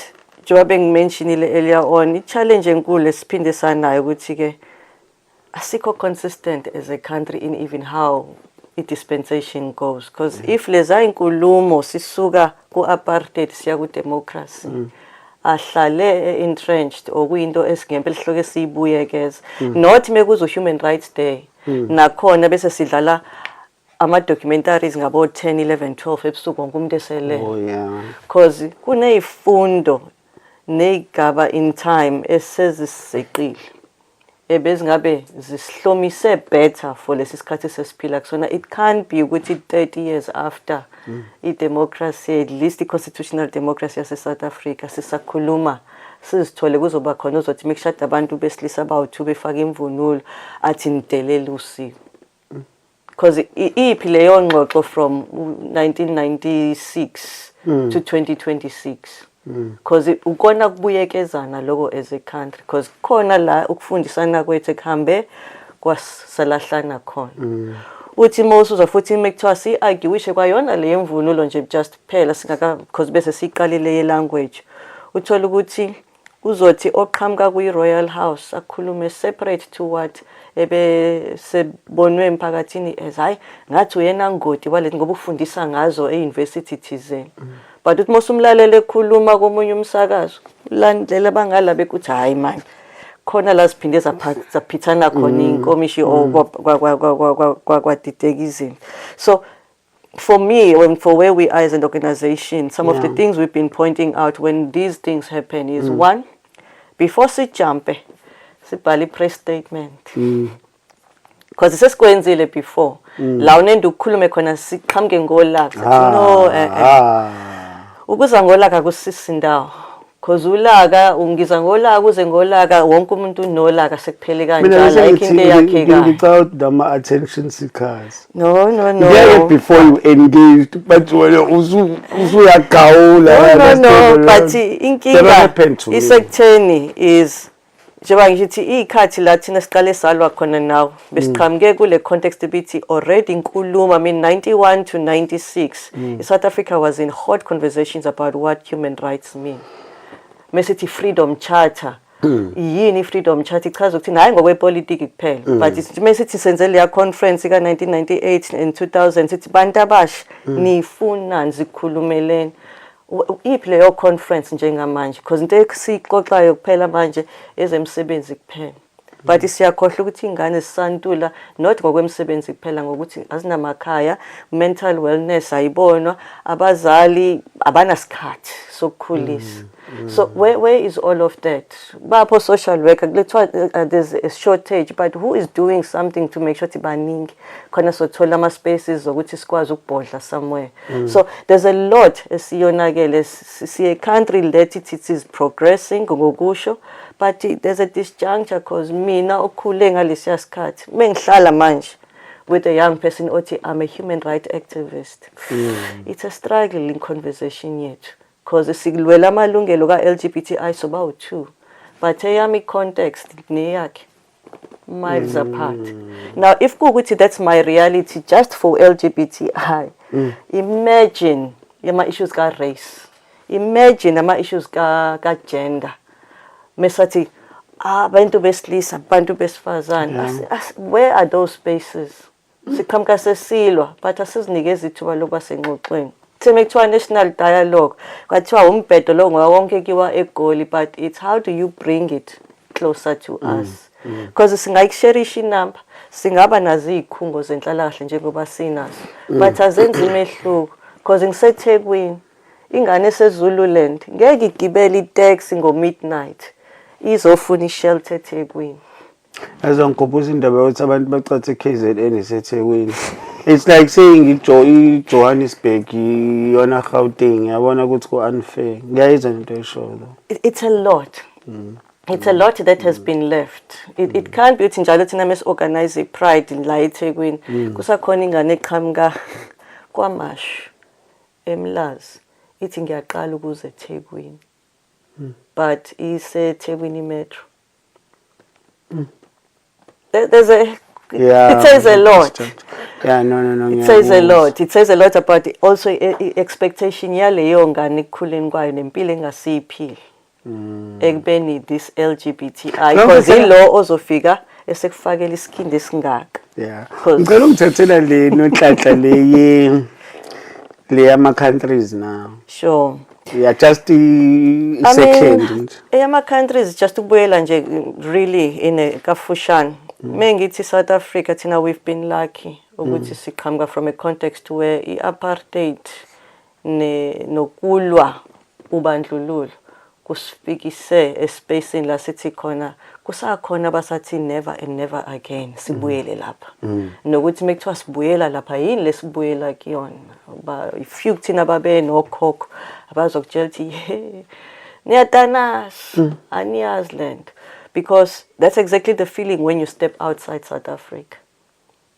S2: njengoba ngimentionile earlier on, i-challenge enkulu esiphinde sanayo ukuthi-ke asikho consistent as a country in even how i-dispensation goes. Because if leza inkulumo sisuka ku-apartheid siya ku-democracy, ahlale entrenched or kuyinto esingempela ihloke siyibuyekeza. Not mekuzo Human Rights Day, nakhona bese sidlala ama-documentaries ngabo 10, 11, 12 ebusuku wonke umuntu esele.
S1: Oh yeah.
S2: Because kuney'fundo ney'gaba in time esezisiqile ebezingabe zisihlomise better for lesi sikhathi sesiphila kusona. It can't be ukuthi 30 years after i-democracy, at least i-constitutional democracy yase-South Africa, sisakhuluma sizithole kuzoba khona uzothi mekushada abantu besilisa abawu-2 befake imvunulo athi nidelela usiko. Because iphi leyo ngxoxo from 1996 to 2026. Because ukona kubuyekezana lokho as a country, because khona la ukufundisana kwethu ekuhambe kwasalahlana khona. Uthi mawusuza futhi mekuthiwa si-argue kwayona le mvunulo nje just phela singaka, because bese siqalile ye-language, uthola ukuthi uzothi oqhamuka kwi-Royal House akhulume separate to what ebesebonwe emphakathini as hayi ngathi uyena ngoti walethi ngoba ufundisa ngazo e-university thizeni. But uthi mosumlalele ekhuluma komunye umsakazo landlela bangala bekuthi hayi man khona la siphinde saphithana khona inkomishi kwaditekizini. So for me, for where we are as an organization, some of the things we've been pointing out when these things happen is one, before sijump sibhale press statement. Because sesikwenzile before la unenda ukukhulume khona siqhamuke ngolaka no ukuza ngolaka kusisi ndawo. Because ulaka ungiza ngolaka uze ngolaka wonke umuntu unolaka sekuphele kanjalo like into yakhe ka.
S1: Without the attention seekers.
S2: No.
S1: Yeah, before you engaged, but usuyagawula.
S2: No, but inkinga isekutheni is njengoba ngithi ikhathi la thina siqale salwa khona nawo besiqhamuke kule context ebithi already inkuluma. I mean 91 to 96 South Africa was in hot conversations about what human rights mean. Mesithi freedom charter yini freedom charter ichaza ukuthi hayi ngokwepolitiki kuphela but mesithi senze le conference ka 1998 and 2000 sithi bantu abasha nifuna nzikhulumeleni iphi leyo conference njengamanje because into esixoxayo kuphela manje ezemsebenzi kuphela. But siyakhohlwa ukuthi ingane zisantula not ngokwemsebenzi kuphela ngokuthi azinamakhaya, mental wellness ayibonwa, abazali abanasikhathi sokukhulisa. So where is all of that? Bapho social worker there's a shortage, but who is doing something to make sure ukuthi baningi khona sothola ama spaces ukuthi sikwazi ukubhodla somewhere. So there's a lot esiyonakele. See a country that it is progressing ngokusho, but there's a disjuncture because mina okhule ngalesiya sikhathi mengihlala manje with a young person othi I'm a human rights activist. It's a struggling conversation yet because sikulwela amalungelo ka LGBTI sobawu-2 but eyami context neyakhe miles apart. Now if kukuthi that's my reality just for LGBTI, imagine yama issues ka race, imagine ama issues ka gender. Mesathi abantu besilisa abantu besifazana where are those spaces? Siqhamuka sesilwa but asizinikeza ithuba lokuba sengxoxweni. Semekuthiwa national dialogue kwathiwa umbhedo lo ngawonke kiwa eGoli, but it's how do you bring it closer to us because singayisherish inamba singaba nazo izikhungo zenhlalakahle njengoba sinazo but azenzi imehluko because ngiseThekwini ingane eseZululand ngeke igibele itaxi ngo midnight izofuna ishelter eThekwini.
S1: Azongikhubuza indaba yokuthi abantu bacathe KZN eseThekwini. It's like saying Johannesburg yona Gauteng yabona ukuthi ku unfair. Ngiyayizwa into esho lo.
S2: It's a lot. It's a lot that has been left. It can't be ukuthi njalo thina mesi-organize i-Pride la eThekwini kusakhona ingane eqhamuka kwaMashu eMlazi ithi ngiyaqala ukuze eThekwini but iseThekwini Metro. There's a it says a lot.
S1: Yeah, no.
S2: It says a lot. It says a lot about also expectation yaleyo ngane ekukhuleni kwayo nempilo engasiyiphili. Ekubeni this LGBTI because ilo ozofika esekufakela isikhindi esingaka.
S1: Yeah. Ngicela ungithathela le nonhlanhla le ama countries now.
S2: Sure.
S1: Yeah, just second.
S2: Ama countries just ukubuyela nje really in a kafushane. Mengithi South Africa thina we've been lucky ukuthi siqhamuka from a context where i-apartheid nokulwa ubandlululo kusifikise espacing la sithi khona kusakhona basathi never and never again sibuyele lapha nokuthi mekuthiwa sibuyela lapha yini lesibuyela kuyona ba few thina babe nokhokho abazokutshela ukuthi niyatanas aniyazi land because that's exactly the feeling when you step outside South Africa.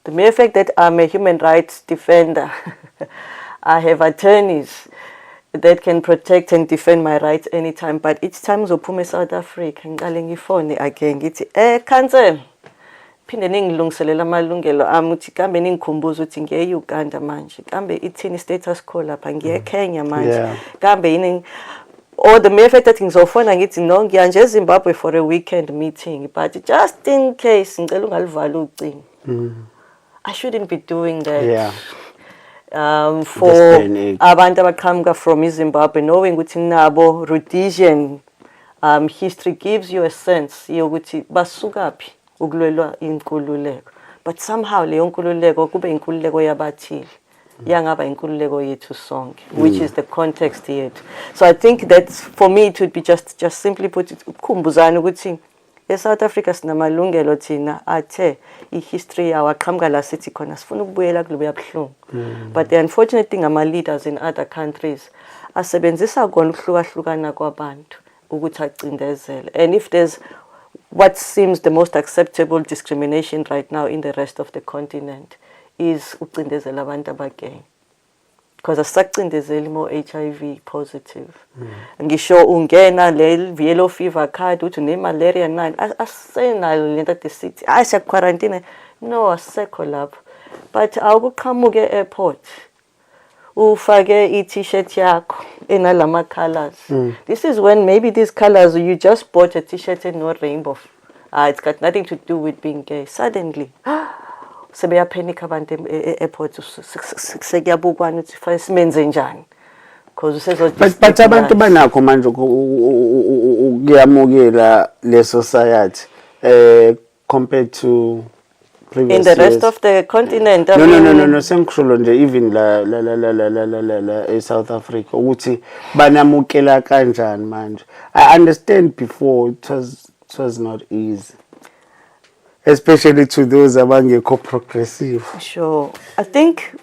S2: The mere fact that I'm a human rights defender, I have attorneys that can protect and defend my rights anytime. But each time uzophume South Africa, ngiqale ngifone again ngithi council phinde ningilungiselela amalungelo ami uthi kambe ningikhumbuza ukuthi ngiye Uganda manje kambe ithini status quo lapha ngiye Kenya manje kambe yini or the mere fact that ngizofona ngithi no ngiya nje eZimbabwe for a weekend meeting but just in case ngicela ungalivala ucingo. I shouldn't be doing that.
S1: Yeah.
S2: For abantu abaqhamuka from Zimbabwe knowing ukuthi nabo Rhodesian history gives you a sense yokuthi basukaphi ukulwelwa inkululeko but somehow leyo nkululeko kube inkululeko yabathile yangaba inkululeko yethu sonke which is the context yethu. So I think that for me it would be just simply put ukukhumbuzana ukuthi eSouth Africa sinamalungelo thina athe ihistory yawo aqhamuka la sithi khona sifuna ukubuyela kulobuya buhlungu but the unfortunate thing ama leaders in other countries asebenzisa kona ukuhlukahlukana kwabantu ukuthi acindezele and if there's what seems the most acceptable discrimination right now in the rest of the continent is ucindezela abantu abagay because asacindezeli more HIV positive. Ngisho ungena le yellow fever card uthi ne malaria 9 asenalo lento desithi ayisha quarantine no asekho lapho but awukuqhamuke airport ufake i-t-shirt yakho enalama colors. This is when maybe these colors you just bought a t-shirt and no rainbow. It's got nothing to do with being gay. Suddenly sebeya panic abantu airport sekuyabukwana ukuthi fanele simenze njani because
S1: but abantu banakho manje ukuyamukela le society compared to previous
S2: in the rest of the continent.
S1: No sengisho nje even la eSouth Africa ukuthi banamukela kanjani manje. I understand before it was not easy, especially to those abangekho progressive.
S2: Sure. I think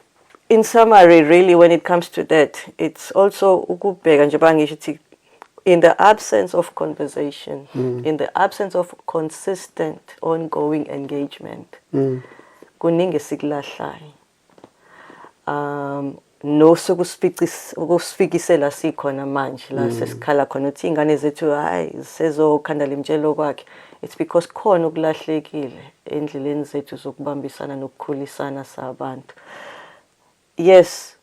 S2: in summary really when it comes to that it's also ukubheka nje bangisho in the absence of conversation, in the absence of consistent ongoing engagement kuningi sikulahlayo no sokusifikisela sikhona manje la sesikhala khona uthi ingane zethu hayi sezokhanda lemtshelo kwakhe. It's because khona ukulahlekile endleleni zethu zokubambisana nokukhulisana sabantu. Yes,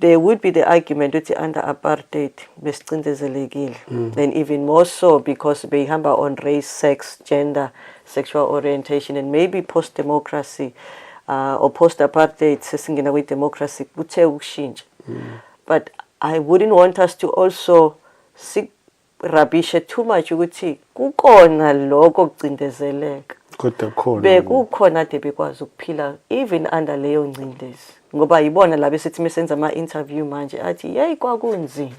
S2: there would be the argument ukuthi under apartheid besicindezelekile and even more so because behamba on race, sex, gender, sexual orientation and maybe post democracy or post apartheid sesingena kwi democracy kuthe ukushintsha. But I wouldn't want us to also rabishe too much ukuthi kukona lokho kucindezeleka
S1: kodwa khona
S2: bekukhona ade bekwazi ukuphila even under leyo ncindezi ngoba yibona la besithi mesenza ama interview manje athi hey kwakunzima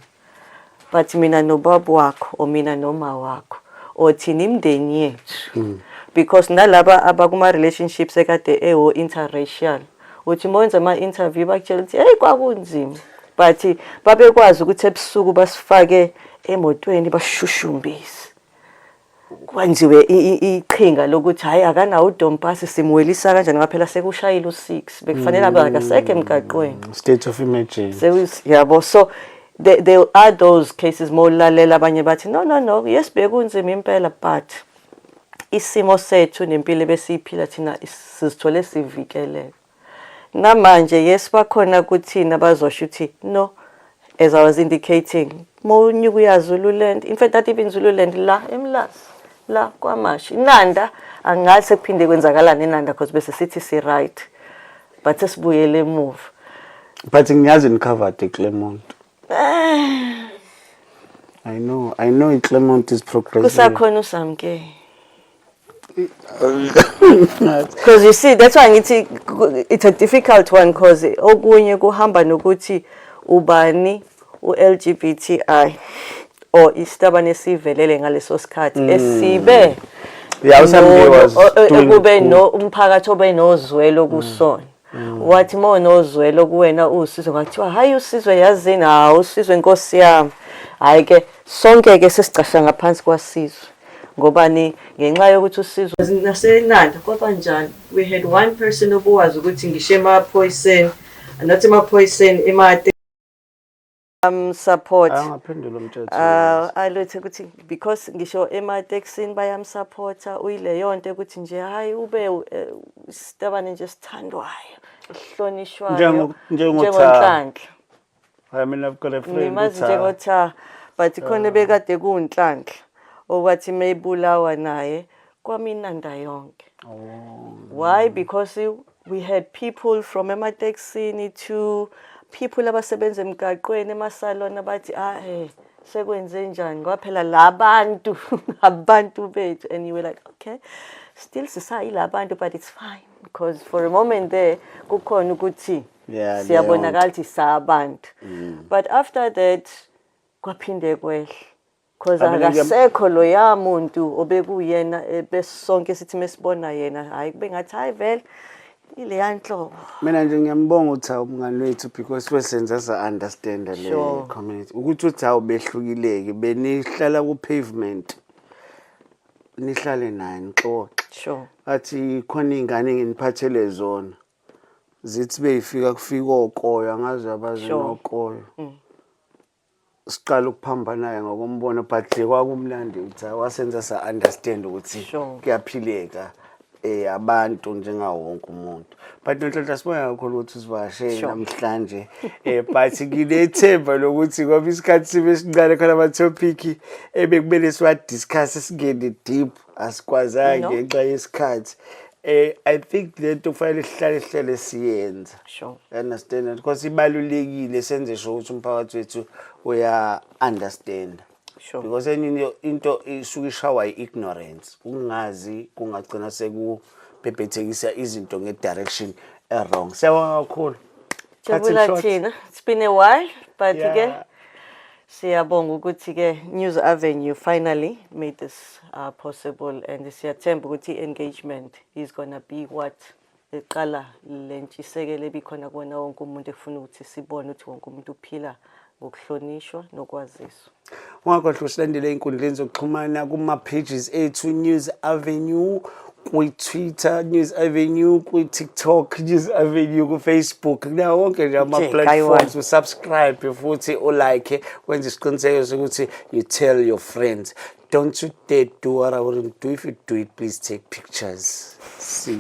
S2: but mina nobaba wakho o mina noma wakho othini imndeni yethu because nalaba abakuma relationships ekade ewo interracial uthi monza ama interview bakutshela ukuthi hey kwakunzima but babekwazi ukuthi ebusuku basifake emotweni bashushumbise kwanziwe iqhinga lokuthi hayi akanawo uDompasi simwelisa kanjani ngaphela sekushayile u6 bekufanele abakasekho emgaqweni
S1: state of emergency.
S2: So yabo so there are those cases more lalela abanye bathi no yes bekunzima impela but isimo sethu nempilo besiphila thina sizithole sivikeleke namanje yes bakhona kuthina bazosho ukuthi no, as I was indicating, mawunyuka Zululand, in fact that even Zululand la eMlazi la kwaMashi Nanda angathi sekuphinde kwenzakalana eNanda because bese sithi si right, but sesibuyele move.
S1: But ngiyazi nicovered eClermont. I know eClermont is progressing.
S2: Kusakhona uSamke. Because you see, that's why it's a difficult one because okunye kuhamba nokuthi ubani u-LGBTI or isitabane sivelele ngaleso sikhathi esibe kube no umphakathi obe nozwelo kusona. Wathi monozwelo kuwena usizwe ngathiwa hayi usizwe yazini hawu usizwe Nkosi yami. Hayi ke sonke ke sesicasha ngaphansi kwasizwe. Ngobani ngenxa yokuthi usizwe naseNanda kwaba njani. We had one person obuwazi ukuthi ngishe emaphoyiseni, nathi emaphoyiseni emade support.
S1: Angaphendula umthetho.
S2: Alothe ukuthi because ngisho ematekisini bayamsupporta uyile yonto ukuthi nje hayi ube isitabane nje sithandwayo, sihlonishwayo njengoNhlanhla.
S1: I mean I've got a friend
S2: Ngimazi njengotha but khona bekade kuNhlanhla okwathi mayibulawa naye kwaMinanda yonke. Why? Because we had people from ematekisini to people abasebenza emgaqweni emasalon abathi sekwenze njani kwaphela labantu abantu bethu, and you were like okay still sisayilabantu but it's fine because for a moment there kukhona ukuthi siyabonakala ukuthi sabantu. But after that kwaphinde kwehle because akasekho lo yamuntu obekuyena besonke sithi mesibona yena hayi kube ngathi hayi vele ile yanhlobo.
S1: Mina nje ngiyambonga uthi umngani wethu because wesenza sa understand le community ukuthi uthi awubehlukileke benihlala ku pavement nihlale naye nixoxe.
S2: Sure.
S1: Athi khona ingane nginiphathele zona zithi beyifika kufika okoyo angazi abazi nokoyo. Siqala ukuphambana naye ngokumbona but kwakumnandi uthi wasenza sa understand ukuthi kuyaphileka abantu njengawo wonke umuntu. But Nhlanhla sibona kakhulu ukuthi usivashe namhlanje but nginethemba lokuthi ngoba isikhathi sibe sincane khona ama topic ebekumele siwa discuss singene deep asikwazanga ngenxa yesikhathi. I think lento kufanele sihlale siyenza.
S2: Sure.
S1: Understand because ibalulekile senze sho ukuthi umphakathi wethu uya understand.
S2: Sure.
S1: Because into isuke ishawa ignorance. Ungazi kungagcina sekubhebhethekisa izinto ngedirection wrong. Siyabonga kakhulu.
S2: Jabula thina. It's been a while but again siyabonga ukuthi ke News Avenue finally made this possible, and siyathemba ukuthi engagement is gonna be what eqala lentshisekelo ebikhona kuona wonke umuntu efuna ukuthi sibone ukuthi wonke umuntu uphila ngokuhlonishwa nokwaziswa.
S1: Ungakhohlwa usilandele inkundleni zokuxhumana kuma pages ethu News Avenue kwi-Twitter News Avenue, kwi-TikTok News Avenue, ku-Facebook nawo wonke nje ama platforms. Usubscribe futhi ulike wenze isiqiniseko sokuthi you tell your friends. Don't you dare do what I wouldn't do. If you do it, please take pictures. See.